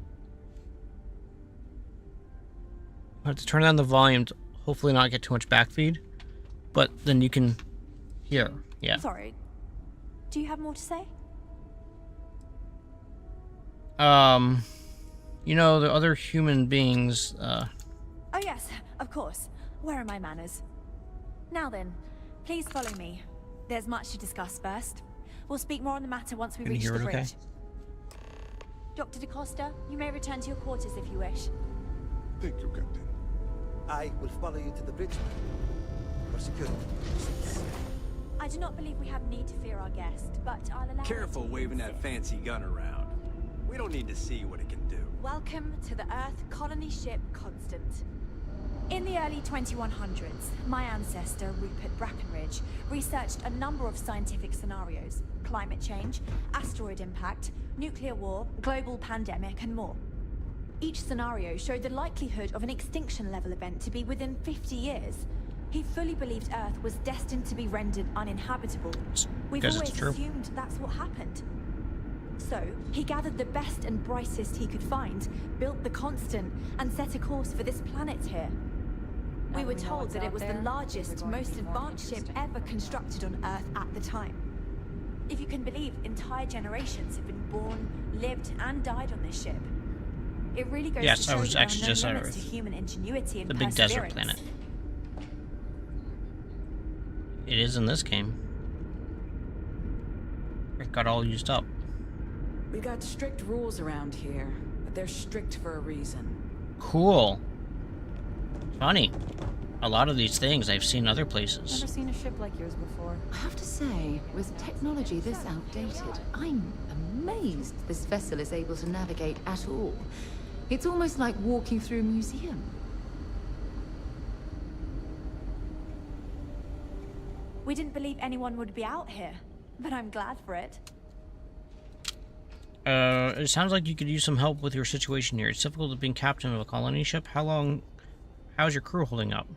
I have to turn down the volume to hopefully not get too much backfeed, but then you can hear. Yeah. Sorry. Do you have more to say? You know, the other human beings, Oh yes, of course. Where are my manners? Now then, please follow me. There's much to discuss first. We'll speak more on the matter once we reach the bridge. Okay? Dr. DaCosta, you may return to your quarters if you wish. Thank you, Captain. I will follow you to the bridge for security. I do not believe we have need to fear our guest, but I'll allow... Careful waving that fancy gun around. We don't need to see what it can do. Welcome to the Earth colony ship Constant. In the early 2100s, my ancestor, Rupert Brackenridge, researched a number of scientific scenarios: climate change, asteroid impact, nuclear war, global pandemic, and more. Each scenario showed the likelihood of an extinction-level event to be within 50 years. He fully believed Earth was destined to be rendered uninhabitable. We've always assumed that's what happened. So, he gathered the best and brightest he could find, built the Constant, and set a course for this planet here. We were told that it was the largest, most advanced ship ever constructed on Earth at the time. If you can believe, entire generations have been born, lived, and died on this ship. It really goes to show there are no limits to human ingenuity and the big desert planet. It is in this game. It got all used up. We got strict rules around here, but they're strict for a reason. Cool. Funny. A lot of these things I've seen other places. Never seen a ship like yours before. I have to say, with technology this outdated, I'm amazed this vessel is able to navigate at all. It's almost like walking through a museum. We didn't believe anyone would be out here, but I'm glad for it. It sounds like you could use some help with your situation here. It's difficult being captain of a colony ship. How's your crew holding up?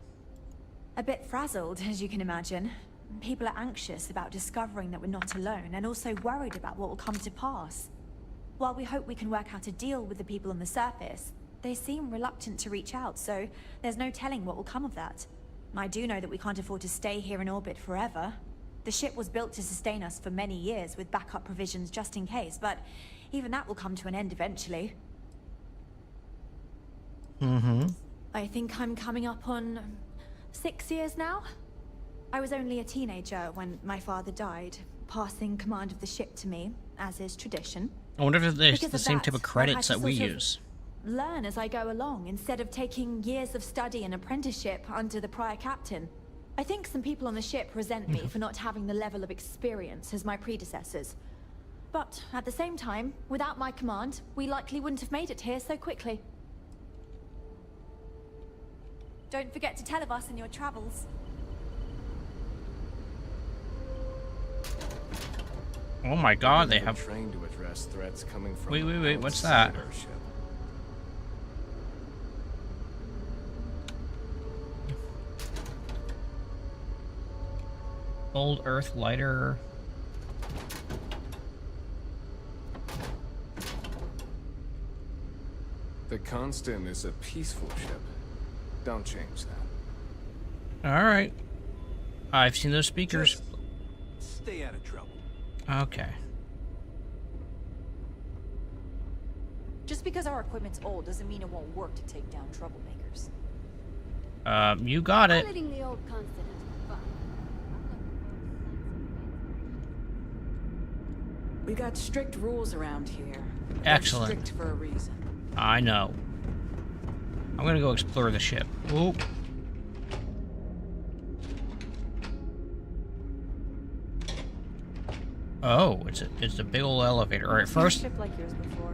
A bit frazzled, as you can imagine. People are anxious about discovering that we're not alone, and also worried about what will come to pass. While we hope we can work out a deal with the people on the surface, they seem reluctant to reach out, so there's no telling what will come of that. I do know that we can't afford to stay here in orbit forever. The ship was built to sustain us for many years with backup provisions just in case, but even that will come to an end eventually. I think I'm coming up on 6 years now. I was only a teenager when my father died, passing command of the ship to me, as is tradition. I wonder if there's the same type of credits that we use. Learn as I go along, instead of taking years of study and apprenticeship under the prior captain. I think some people on the ship resent me for not having the level of experience as my predecessors. But at the same time, without my command, we likely wouldn't have made it here so quickly. Don't forget to tell of us in your travels. Oh my god, they have trained to address threats coming from Wait, what's that? our ship. Old Earth lighter. The Constant is a peaceful ship. Don't change that. All right. I've seen those speakers. Just stay out of trouble. Okay. Just because our equipment's old doesn't mean it won't work to take down troublemakers. You got it. Piloting the old Constant has been fun. We got strict rules around here. Excellent. They're strict for a reason. I know. I'm gonna go explore the ship. Oop. Oh, it's a big old elevator. All right, first. Ship like yours before.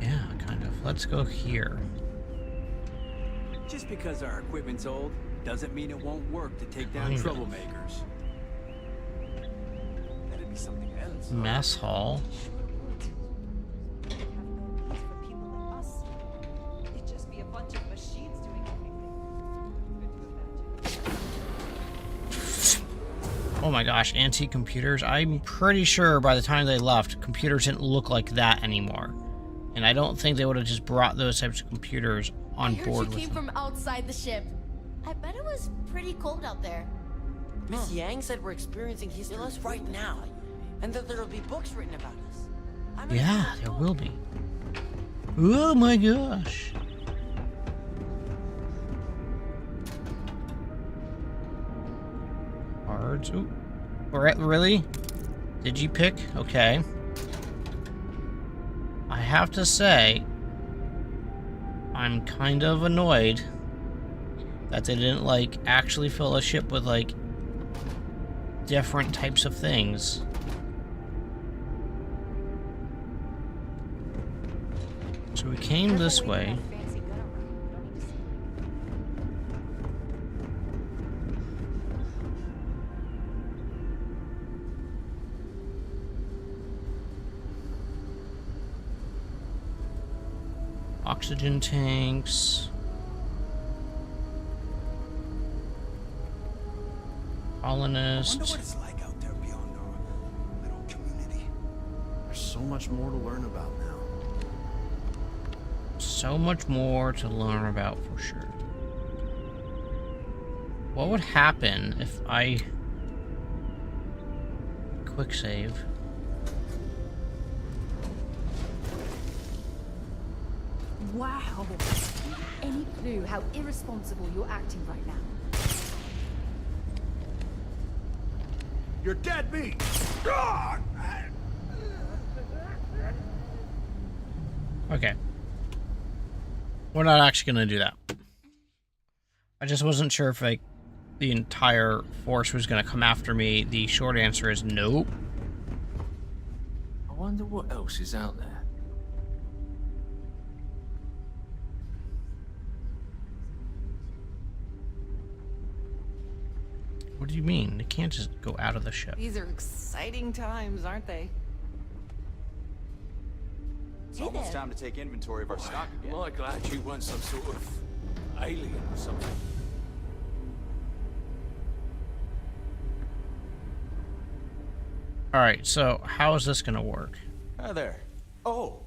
Yeah, kind of. Let's go here. Just because our equipment's old doesn't mean it won't work to take down troublemakers. That'd be something else. Mess hall. It'd just be a bunch of machines doing everything. Oh my gosh, antique computers. I'm pretty sure by the time they left, computers didn't look like that anymore. And I don't think they would have just brought those types of computers on board with came them. from outside the ship. I bet it was pretty cold out there. Miss Yang said we're experiencing history right now, and that there'll be books written about us. Yeah, there will be. Oh my gosh. Cards. Ooh. Really? Did you pick? Okay. I have to say, I'm kind of annoyed that they didn't, like, actually fill a ship with, like, different types of things. So we came this way. Oxygen tanks. Colonists. I wonder what it's like out there beyond our little community. There's so much more to learn about now. So much more to learn about for sure. What would happen if I quick save? Wow. Any clue how irresponsible you're acting right now? You're dead meat! Okay. We're not actually going to do that. I just wasn't sure if, like, the entire force was going to come after me. The short answer is nope. I wonder what else is out there. What do you mean? They can't just go out of the ship. These are exciting times, aren't they? It's almost time to take inventory of our stock again. My glad you weren't some sort of alien or something. Alright, so how is this going to work? Hi there. Oh.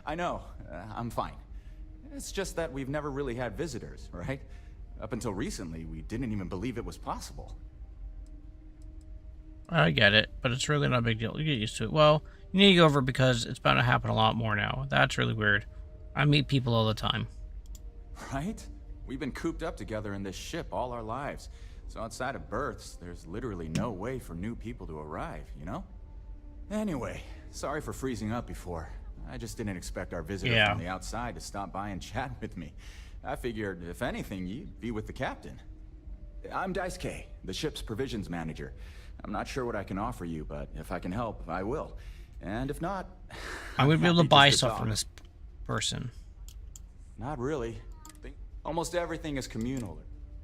I know. I'm fine. It's just that we've never really had visitors, right? Up until recently, we didn't even believe it was possible. I get it, but it's really not a big deal. You get used to it. Well, you need to go over it because it's bound to happen a lot more now. That's really weird. I meet people all the time. Right? We've been cooped up together in this ship all our lives. So outside of births, there's literally no way for new people to arrive, you know? Anyway, sorry for freezing up before. I just didn't expect our visitor from the outside to stop by and chat with me. I figured, if anything, you'd be with the captain. I'm Dice K, the ship's provisions manager. I'm not sure what I can offer you, but if I can help, I will. And if not, I'm going to be able to buy stuff talk. from this person. Not really. Almost everything is communal.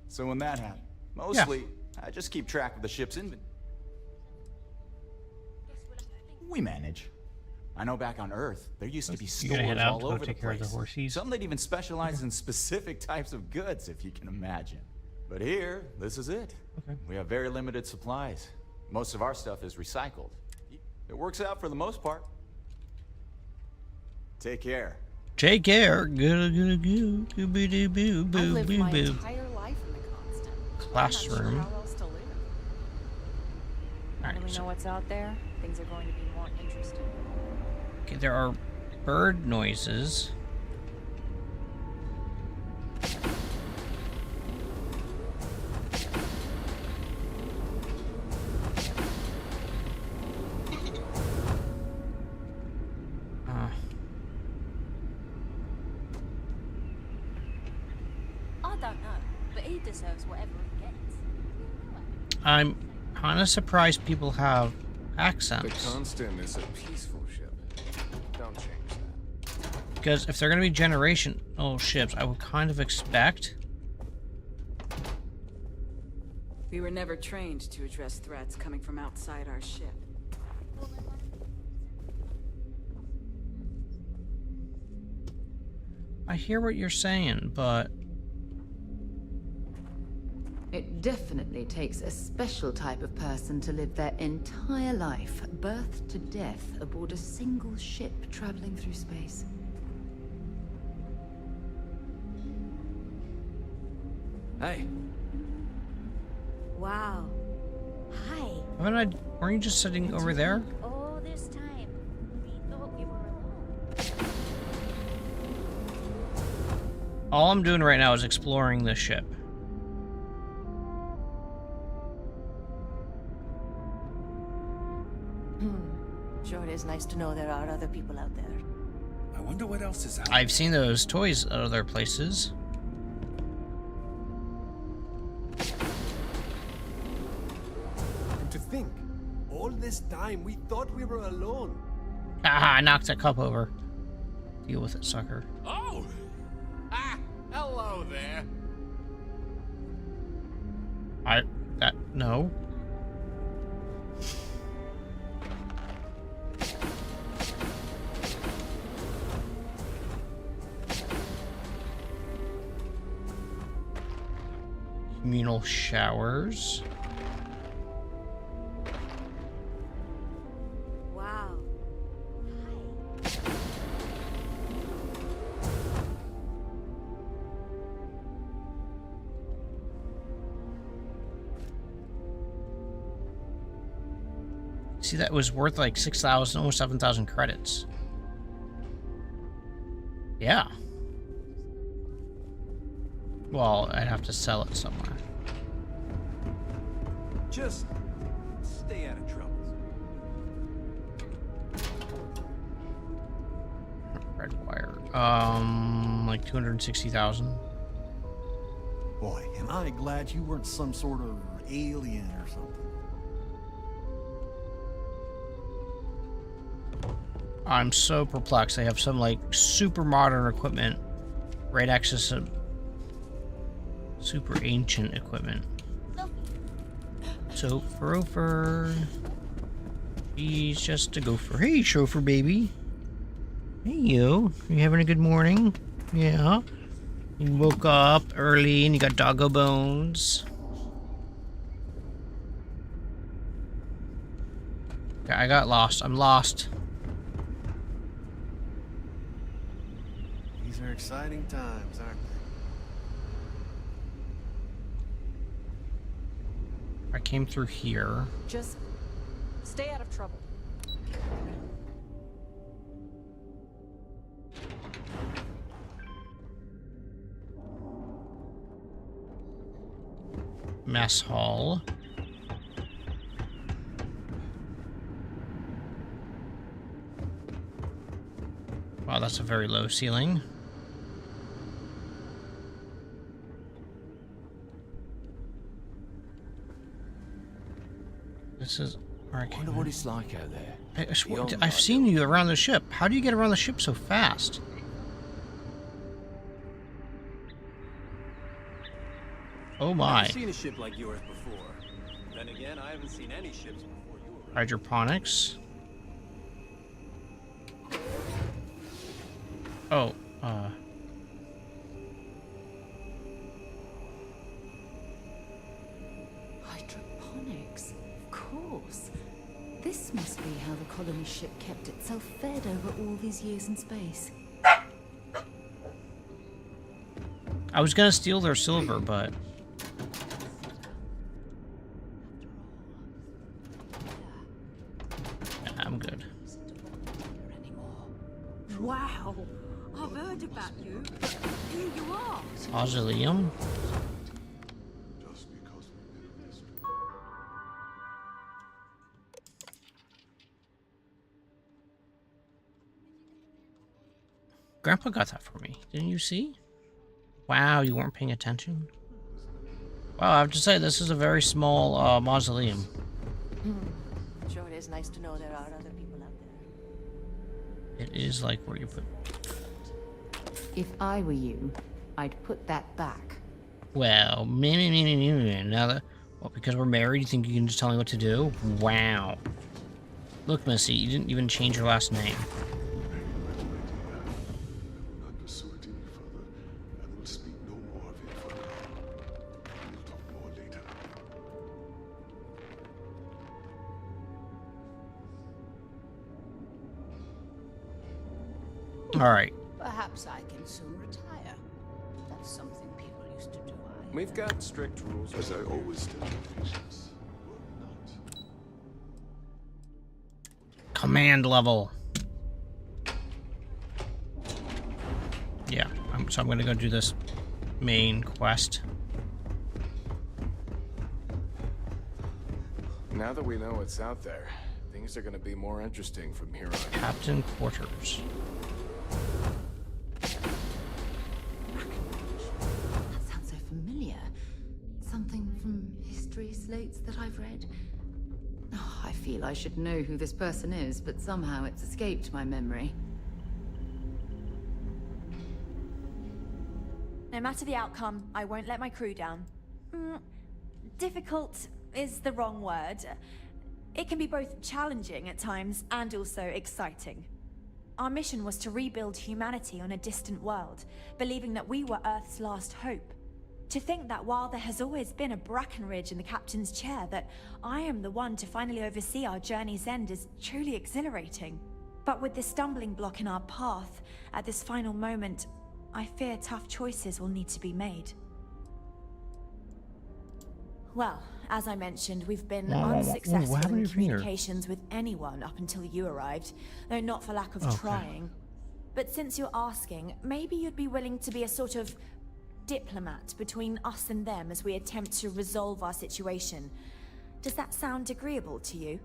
So when that happens, mostly, I just keep track of the ship's inventory. We manage. I know back on Earth, there used to be stores all over the place. Some that even specialize in specific types of goods, if you can imagine. But here, this is it. We have very limited supplies. Most of our stuff is recycled. It works out for the most part. Take care. Take care. I've lived my entire life in the constant. Classroom. I'm not sure how else to live. Now that we know what's out there, things are going to be more interesting. Okay, there are bird noises. don't know, but he deserves whatever he gets. I'm kind of surprised people have The accents. Constant is a peaceful ship. Don't change that. Because if they're going to be generational ships, I would kind of expect... We were never trained to address threats coming from outside our ship. I hear what you're saying, but... It definitely takes a special type of person to live their entire life, birth to death, aboard a single ship traveling through space. Hey. Wow. Hi. Weren't you just sitting over there? All this time, we thought we were alone. All I'm doing right now is exploring this ship. Sure, it is nice to know there are other people out there. I wonder what else is out I've seen those toys at other places. And to think, all this time we thought we were alone. Haha, I knocked that cup over. Deal with it, sucker. Oh! Ah! Hello there. No. Communal showers. Wow. See, that was worth like 6,000, almost 7,000 credits. Yeah. Well, I'd have to sell it somewhere. Just stay out of trouble. Red wire. Like 260,000. Boy, am I glad you weren't some sort of alien or something. I'm so perplexed. They have some like super modern equipment right access to super ancient equipment. So Gopher. He's just a gopher. Hey, chauffeur baby. Hey, you having a good morning? Yeah. You woke up early and you got doggo bones. Okay, I got lost. I'm lost. These are exciting times, aren't they? I came through here. Just stay out of trouble. Mess hall. Wow, that's a very low ceiling. This is where I came. Wonder what it's like out there. I swear, I've seen you around the ship. How do you get around the ship so fast? Oh my. I've seen a ship like yours before. Then again, I haven't seen any ships before you. Hydroponics. Oh, Hydroponics, of course. This must be how the colony ship kept itself fed over all these years in space. I was gonna steal their silver, but yeah, I'm good. Wow, I've heard about you, but here you are. Mausoleum. Grandpa got that for me. Didn't you see? Wow, you weren't paying attention? Wow, I have to say, this is a very small mausoleum. Sure, it is nice to know there are other people out there. It is like where you put... If I were you, I'd put that back. Well, now that... Well, because we're married, you think you can just tell me what to do? Wow. Look, Missy, you didn't even change your last name. All right. Perhaps I can soon retire. That's something people used to do. We've got strict rules. As I always tell you, patience. Command level. Yeah, so I'm gonna go do this main quest. Now that we know what's out there, things are gonna be more interesting from here on. Captain Quarters. That sounds so familiar. Something from history slates that I've read. Oh, I feel I should know who this person is, but somehow it's escaped my memory. No matter the outcome, I won't let my crew down. Difficult is the wrong word. It can be both challenging at times and also exciting. Our mission was to rebuild humanity on a distant world, believing that we were Earth's last hope. To think that while there has always been a Brackenridge in the captain's chair, that I am the one to finally oversee our journey's end is truly exhilarating. But with this stumbling block in our path, at this final moment, I fear tough choices will need to be made. Well, as I mentioned, we've been unsuccessful in communications with anyone up until you arrived, though not for lack of trying. But since you're asking, maybe you'd be willing to be a sort of diplomat between us and them as we attempt to resolve our situation. Does that sound agreeable to you?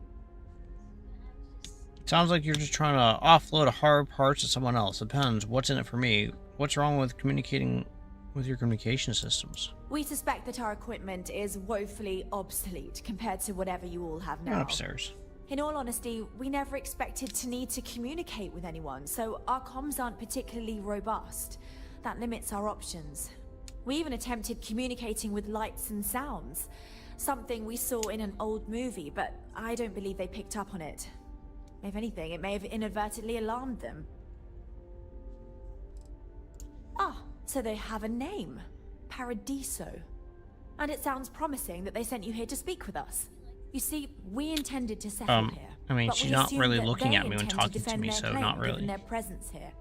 Sounds like you're just trying to offload hard parts to someone else. Depends. What's in it for me? What's wrong with communicating with your communication systems? We suspect that our equipment is woefully obsolete compared to whatever you all have now. Run upstairs. In all honesty, we never expected to need to communicate with anyone, so our comms aren't particularly robust. That limits our options. We even attempted communicating with lights and sounds, something we saw in an old movie, but I don't believe they picked up on it. If anything, it may have inadvertently alarmed them. Ah, so they have a name. Paradiso. And it sounds promising that they sent you here to speak with us. You see, we intended to settle here. I mean, she's not really looking at me when talking to me, so not really. Their presence here.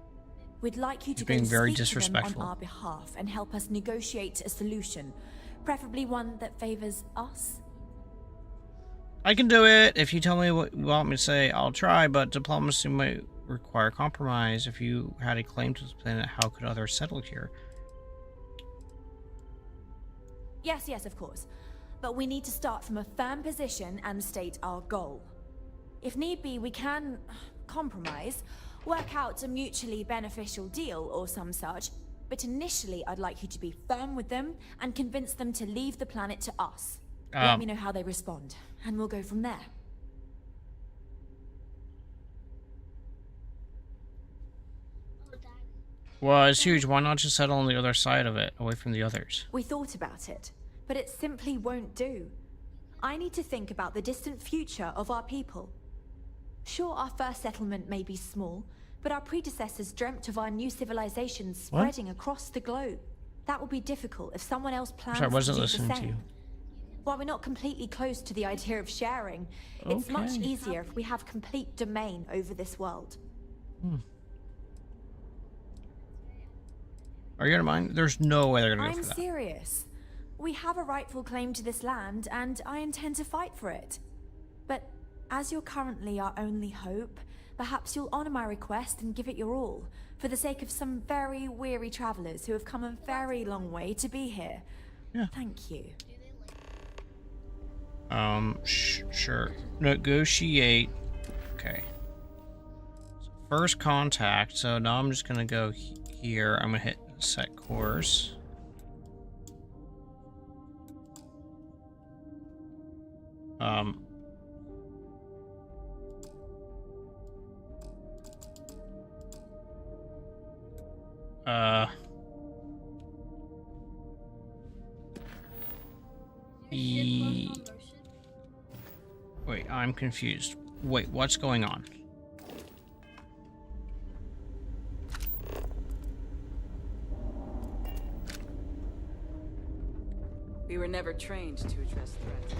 We'd like you to being very speak disrespectful to them on our behalf and help us negotiate a solution, preferably one that favors us. I can do it. If you tell me what you want me to say, I'll try, but diplomacy might require compromise. If you had a claim to this planet, how could others settle here? Yes, of course. But we need to start from a firm position and state our goal. If need be, we can compromise, work out a mutually beneficial deal or some such, but initially I'd like you to be firm with them and convince them to leave the planet to us. Let me know how they respond, and we'll go from there. Well, it's huge. Why not just settle on the other side of it, away from the others? We thought about it, but it simply won't do. I need to think about the distant future of our people. Sure, our first settlement may be small, but our predecessors dreamt of our new civilization spreading across the globe. That will be difficult if someone else plans to do the same. I wasn't listening to you. While we're not completely close to the idea of sharing, it's much easier if we have complete domain over this world. Are you gonna mind? There's no way they're gonna go for that. I'm serious. We have a rightful claim to this land, and I intend to fight for it. But as you're currently our only hope, perhaps you'll honor my request and give it your all, for the sake of some very weary travelers who have come a very long way to be here. Yeah. Thank you. Sure. Negotiate. Okay. So first contact. So now I'm just gonna go here. I'm gonna hit set course. Um. Wait, I'm confused. Wait, what's going on? We were never trained to address threats.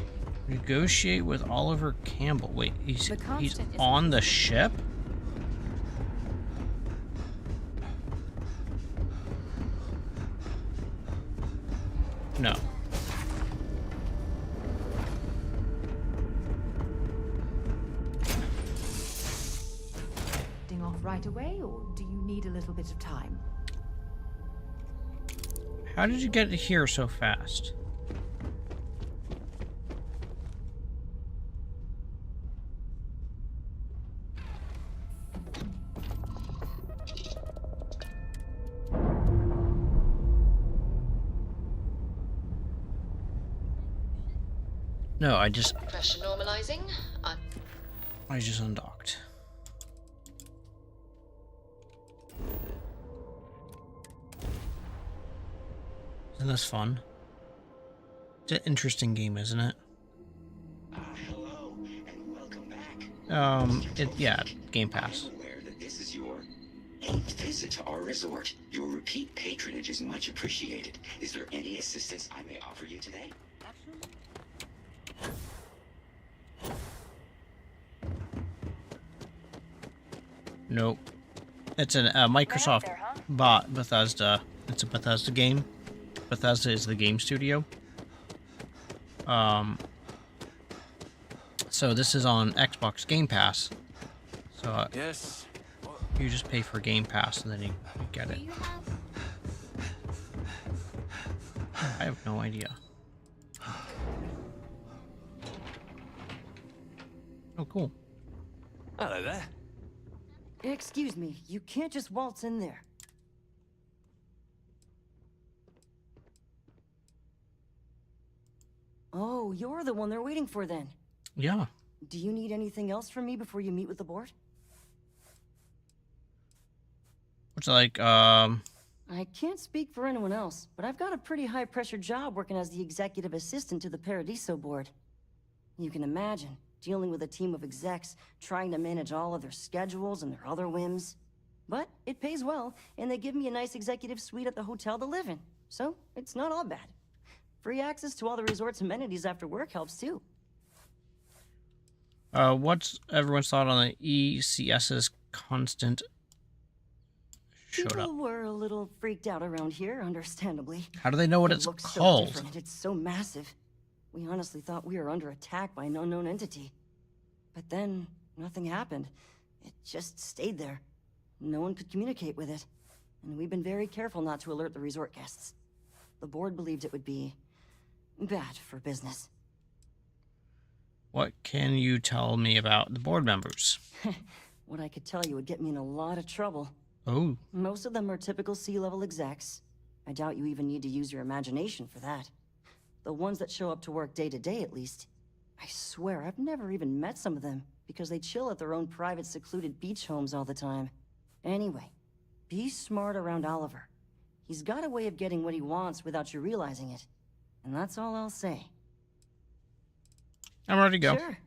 Negotiate with Oliver Campbell. Wait, he's constant isn't on the ship? No. Off right away, or do you need a little bit of time? How did you get here so fast? No, I just... Pressure normalizing. I just undocked. Isn't this fun? It's an interesting game, isn't it? Hello, and welcome back. Yeah, Game Pass. Aware that this is your 8th visit to our resort. Your repeat patronage is much appreciated. Is there any assistance I may offer you today? Nope. It's a Microsoft bought Bethesda. It's a Bethesda game. Bethesda is the game studio. So this is on Xbox Game Pass. So yes, you just pay for Game Pass and then you get it. I have no idea. Oh, cool. Hello there. Excuse me, you can't just waltz in there. Oh, you're the one they're waiting for then. Yeah. Do you need anything else from me before you meet with the board? It's like, I can't speak for anyone else, but I've got a pretty high-pressure job working as the executive assistant to the Paradiso board. You can imagine, dealing with a team of execs, trying to manage all of their schedules and their other whims. But it pays well, and they give me a nice executive suite at the hotel to live in. So, it's not all bad. Free access to all the resort's amenities after work helps too. what's everyone's thought on the ECS's constant showed up? People were a little freaked out around here, understandably. How do they know what It it's looks called? So different. It's so massive. We honestly thought we were under attack by an unknown entity. But then, nothing happened. It just stayed there. No one could communicate with it. And we've been very careful not to alert the resort guests. The board believed it would be bad for business. What can you tell me about the board members? What I could tell you would get me in a lot of trouble. Oh. Most of them are typical C-level execs. I doubt you even need to use your imagination for that. The ones that show up to work day to day, at least. I swear, I've never even met some of them, because they chill at their own private, secluded beach homes all the time. Anyway, be smart around Oliver. He's got a way of getting what he wants without you realizing it. And that's all I'll say. I'm ready to go. Sure.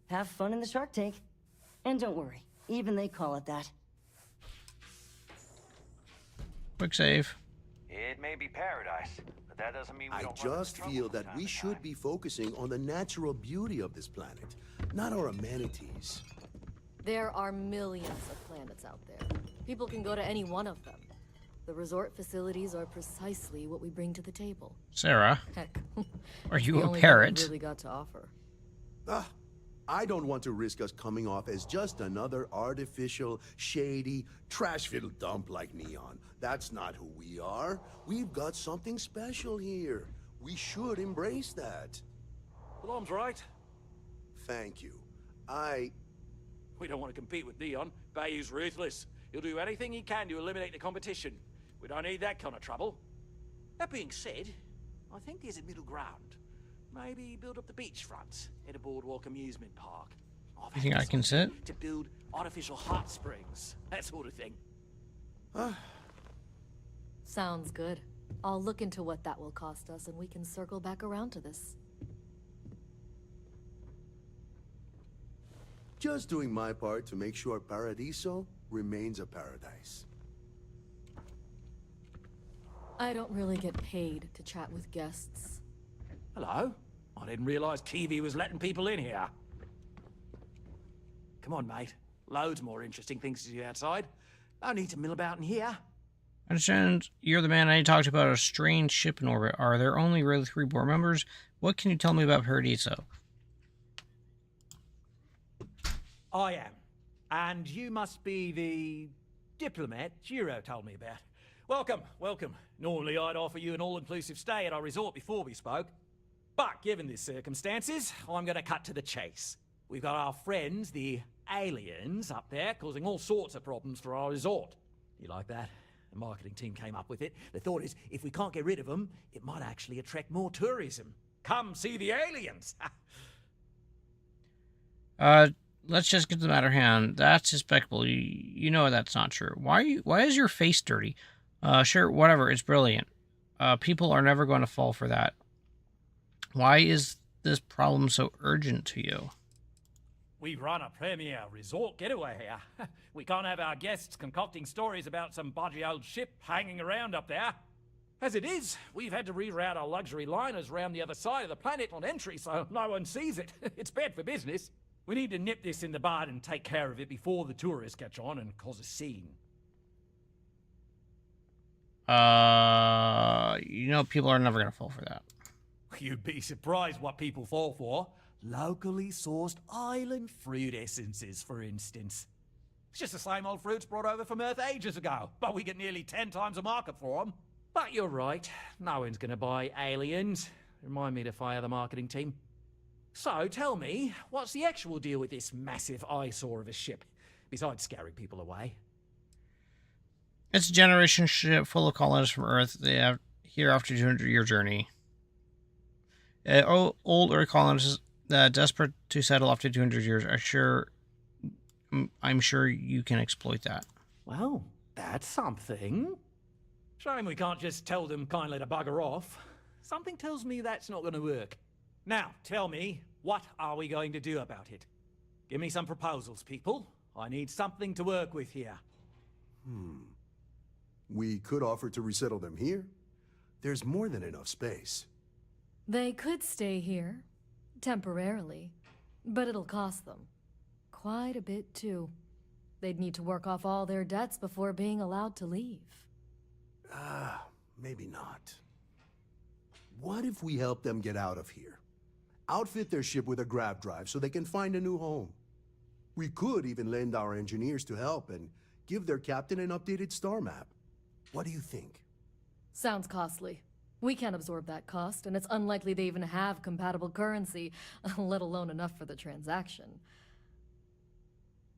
Have fun in the shark tank. And don't worry, even they call it that. Quick save. It may be paradise, but that doesn't mean we I don't run just into trouble feel from that time we to should time. be focusing on the natural beauty of this planet, not our amenities. There are millions of planets out there. People can go to any one of them. The resort facilities are precisely what we bring to the table. Sarah, Heck, are you the a only thing we parrot? really got to offer. Ah, I don't want to risk us coming off as just another artificial, shady, trash-filled dump like Neon. That's not who we are. We've got something special here. We should embrace that. Alarm's right. Thank you. We don't want to compete with Neon. Bayou's ruthless. He'll do anything he can to eliminate the competition. We don't need that kind of trouble. That being said, I think there's a middle ground. maybe build up the beachfront at a boardwalk amusement park. You think I can sit? To build artificial hot springs, that sort of thing. Sounds good. I'll look into what that will cost us, and we can circle back around to this. Just doing my part to make sure Paradiso remains a paradise. I don't really get paid to chat with guests. Hello? I didn't realize Kiwi was letting people in here. Come on, mate. Loads more interesting things to do outside. No need to mill about in here. I understand you're the man I talked about a strange ship in orbit. Are there only really 3 board members? What can you tell me about Paradiso? I am. And you must be the diplomat Jiro told me about. Welcome, welcome. Normally I'd offer you an all-inclusive stay at our resort before we spoke. But given the circumstances, I'm going to cut to the chase. We've got our friends, the aliens, up there, causing all sorts of problems for our resort. You like that? The marketing team came up with it. The thought is, if we can't get rid of them, it might actually attract more tourism. Come see the aliens! Let's just get to the matter at hand. That's despicable. You know that's not true. Why is your face dirty? Sure, whatever. It's brilliant. People are never going to fall for that. Why is this problem so urgent to you? We run a premier resort getaway here. We can't have our guests concocting stories about some bodgy old ship hanging around up there. As it is, we've had to reroute our luxury liners round the other side of the planet on entry so no one sees it. It's bad for business. We need to nip this in the bud and take care of it before the tourists catch on and cause a scene. You know people are never going to fall for that. You'd be surprised what people fall for. Locally sourced island fruit essences, for instance. It's just the same old fruits brought over from Earth ages ago, but we get nearly 10 times the market for them. But you're right, no one's going to buy aliens. Remind me to fire the marketing team. So, tell me, what's the actual deal with this massive eyesore of a ship, besides scaring people away? It's a generation ship full of colonists from Earth. They have here after a 200-year journey. Old Earth colonists desperate to settle after 200 years I'm sure you can exploit that. Well, that's something. Shame we can't just tell them kindly to bugger off. Something tells me that's not going to work. Now, tell me, what are we going to do about it? Give me some proposals, people. I need something to work with here. We could offer to resettle them here. There's more than enough space. They could stay here, temporarily, but it'll cost them. Quite a bit, too. They'd need to work off all their debts before being allowed to leave. Maybe not. What if we help them get out of here? Outfit their ship with a grav drive so they can find a new home. We could even lend our engineers to help and give their captain an updated star map. What do you think? Sounds costly. We can't absorb that cost, and it's unlikely they even have compatible currency, let alone enough for the transaction.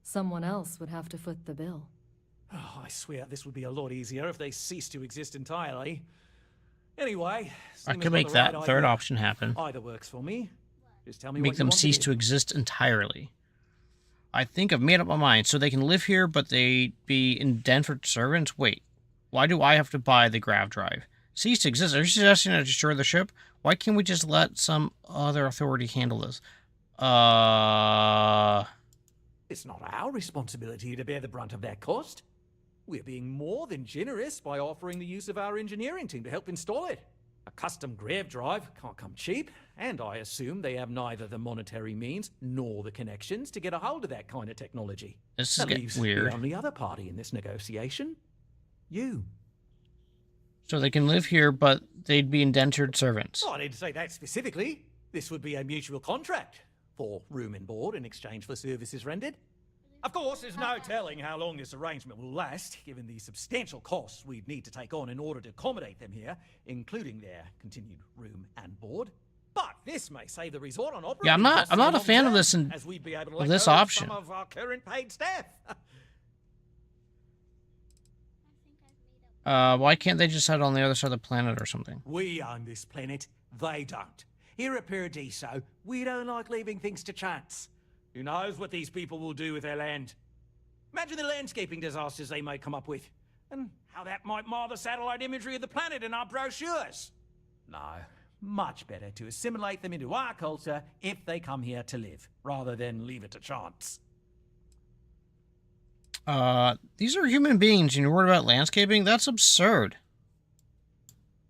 Someone else would have to foot the bill. Oh, I swear this would be a lot easier if they ceased to exist entirely. Anyway, I could make that third option happen. Either works for me. Just tell me Make what them you want cease to to do. exist entirely. I think I've made up my mind. So they can live here, but they'd be indentured servants? Wait, why do I have to buy the grav drive? Cease to exist? Are you suggesting I destroy the ship? Why can't we just let some other authority handle this? It's not our responsibility to bear the brunt of that cost. We're being more than generous by offering the use of our engineering team to help install it. A custom grav drive can't come cheap, and I assume they have neither the monetary means nor the connections to get a hold of that kind of technology. This is That getting leaves weird. the only other party in this negotiation. You. So they can live here, but they'd be indentured servants. Oh, I didn't say that specifically. This would be a mutual contract for room and board in exchange for services rendered. Of course, there's no telling how long this arrangement will last, given the substantial costs we'd need to take on in order to accommodate them here, including their continued room and board. But this may save the resort on operating Yeah, I'm costs not in a the fan long of term, this as we'd be able to of let this go of option. some of our current paid staff. Why can't they just settle on the other side of the planet or something? We own this planet, they don't. Here at Paradiso, we don't like leaving things to chance. Who knows what these people will do with their land? Imagine the landscaping disasters they may come up with, and how that might mar the satellite imagery of the planet in our brochures. No, much better to assimilate them into our culture if they come here to live, rather than leave it to chance. These are human beings and you're worried about landscaping? That's absurd.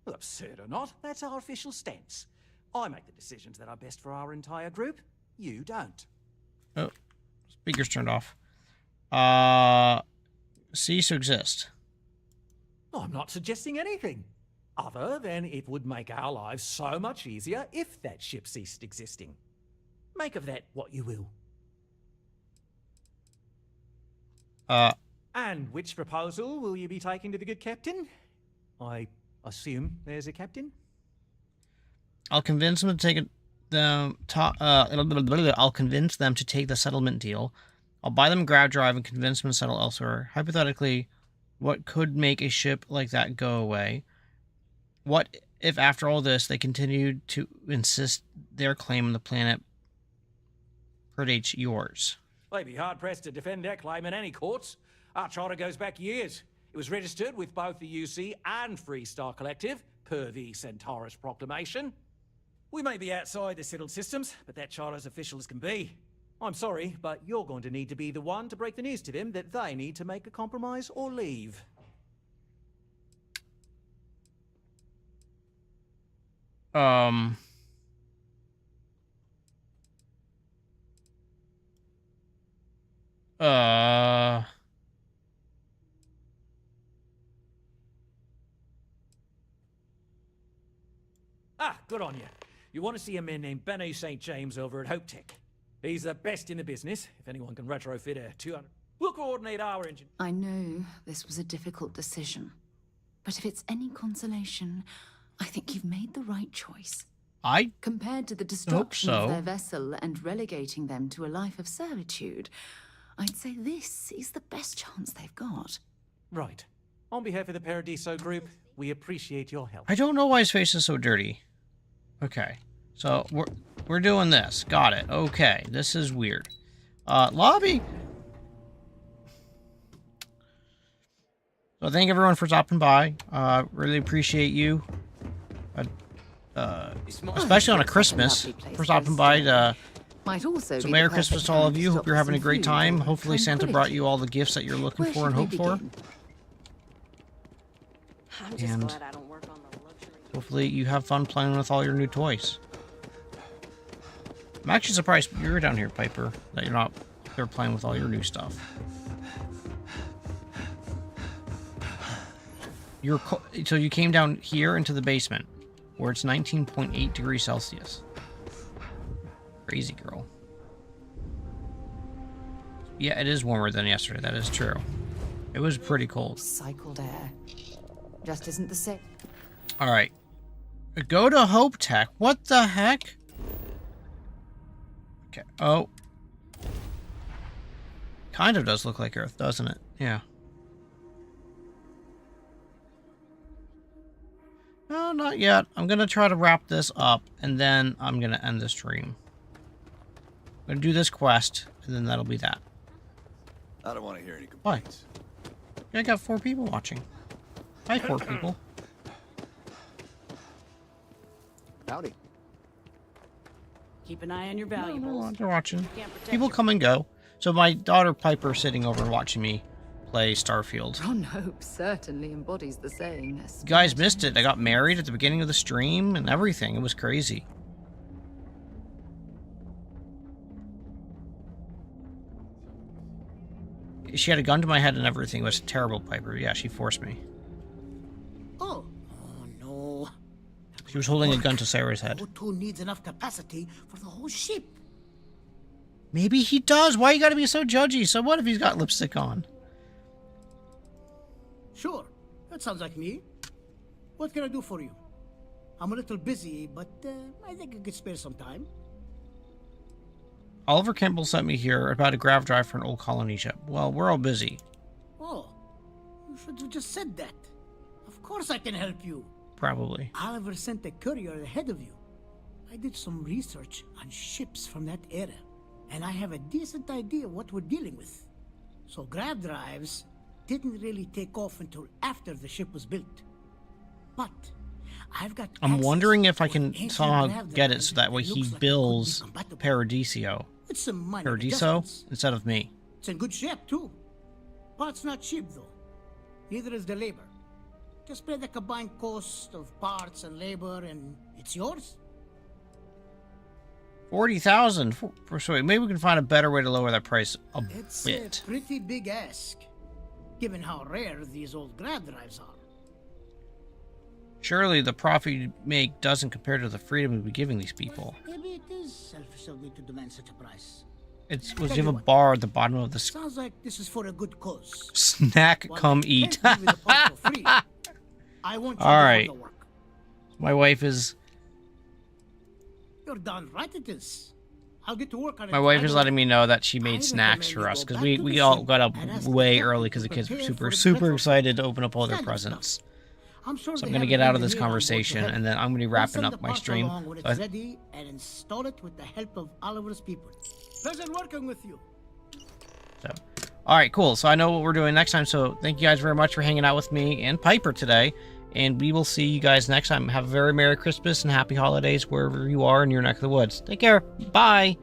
Well, absurd or not, that's our official stance. I make the decisions that are best for our entire group. You don't. Oh, speaker's turned off. Cease to exist. I'm not suggesting anything, other than it would make our lives so much easier if that ship ceased existing. Make of that what you will. And which proposal will you be taking to the good captain? I assume there's a captain? I'll convince them to take I'll convince them to take the settlement deal. I'll buy them a grab drive and convince them to settle elsewhere. Hypothetically, what could make a ship like that go away? What if after all this they continued to insist their claim on the planet predates yours? They'd be hard-pressed to defend their claim in any courts. Our charter goes back years. It was registered with both the UC and Freestar Collective, per the Centaurus Proclamation. We may be outside the settled systems, but that charter's official as can be. I'm sorry, but you're going to need to be the one to break the news to them that they need to make a compromise or leave. Good on you. You want to see a man named Benny St. James over at Hope Tech. He's the best in the business. If anyone can retrofit a 200... We'll coordinate our engine. I know this was a difficult decision, but if it's any consolation, I think you've made the right choice. Compared to the destruction of their vessel and relegating them to a life of servitude, I'd say this is the best chance they've got. Right. On behalf of the Paradiso group, we appreciate your help. I don't know why his face is so dirty. Okay. So, we're doing this. Got it. Okay. This is weird. Lobby. So, thank everyone for stopping by. Really appreciate you. Especially on a Christmas. For stopping by. So, Merry Christmas to all of you. Hope you're having a great time. Hopefully, Santa brought you all the gifts that you're looking for and hope for. I'm just glad I don't work on the luxury. Hopefully, you have fun playing with all your new toys. I'm actually surprised you're down here, Piper, that you're not there playing with all your new stuff. So you came down here into the basement, where it's 19.8 degrees Celsius. Crazy girl. Yeah, it is warmer than yesterday. That is true. It was pretty cold. Cycled air. Just isn't the same. All right. Go to Hope Tech. What the heck? Okay. Oh. Kind of does look like Earth, doesn't it? Yeah. No, not yet. I'm going to try to wrap this up, and then I'm going to end the stream. I'm going to do this quest, and then that'll be that. I don't want to hear any complaints. Why? I got 4 people watching. Hi, 4 people. Howdy. Keep an eye on your valuables. No, they're watching. People come and go. So my daughter Piper sitting over and watching me play Starfield. Ron Hope certainly embodies the saying. You guys missed it. I got married at the beginning of the stream and everything. It was crazy. She had a gun to my head and everything. It was terrible, Piper. Yeah, she forced me. Oh no. She was holding a gun to Sarah's head. O2 needs enough capacity for the whole ship. Maybe he does. Why you gotta be so judgy? So what if he's got lipstick on? Sure, that sounds like me. What can I do for you? I'm a little busy, but I think I could spare some time. Oliver Campbell sent me here about a grav drive for an old colony ship. Well, we're all busy. Oh, you should have just said that. Of course I can help you. Probably. Oliver sent a courier ahead of you. I did some research on ships from that era, and I have a decent idea what we're dealing with. So grav drives didn't really take off until after the ship was built. But I've got I'm wondering if I can ancient somehow grav get it drives so that way that he looks like bills they could be compatible. Paradiso. With some minor Paradiso adjustments. instead of me. It's in good shape, too. Parts not cheap, though. Neither is the labor. Just pay the combined cost of parts and labor, and it's yours. 40,000 for sure. Maybe we can find a better way to lower that price a It's bit. a pretty big ask, given how rare these old grav drives are. Surely the profit you make doesn't compare to the freedom we'd be giving these people. Maybe it is selfish of me to demand such a price. It Tell was you give a what, bar at the bottom of the Sounds like this is for a good cause. snack. While Come I eat. can't give you the part for free, I want you All to do right. the work. My wife is. You're darn right it is. I'll get to work on it. My wife right is away. letting me know that she made I snacks recommend for you us go because back we to we the all ship got up and ask the way captain early to because the kids were prepare super for the excited to open up all their Standard presents. stuff. I'm sure So I'm they gonna have get an out of this engineer on board to conversation help. and then I'm gonna be We'll wrapping send up the my parts stream. along when So it's ready and install it with the help of Oliver's people. Pleasure working with you. All right, cool. So I know what we're doing next time. So thank you guys very much for hanging out with me and Piper today. And we will see you guys next time. Have a very Merry Christmas and Happy Holidays wherever you are in your neck of the woods. Take care. Bye.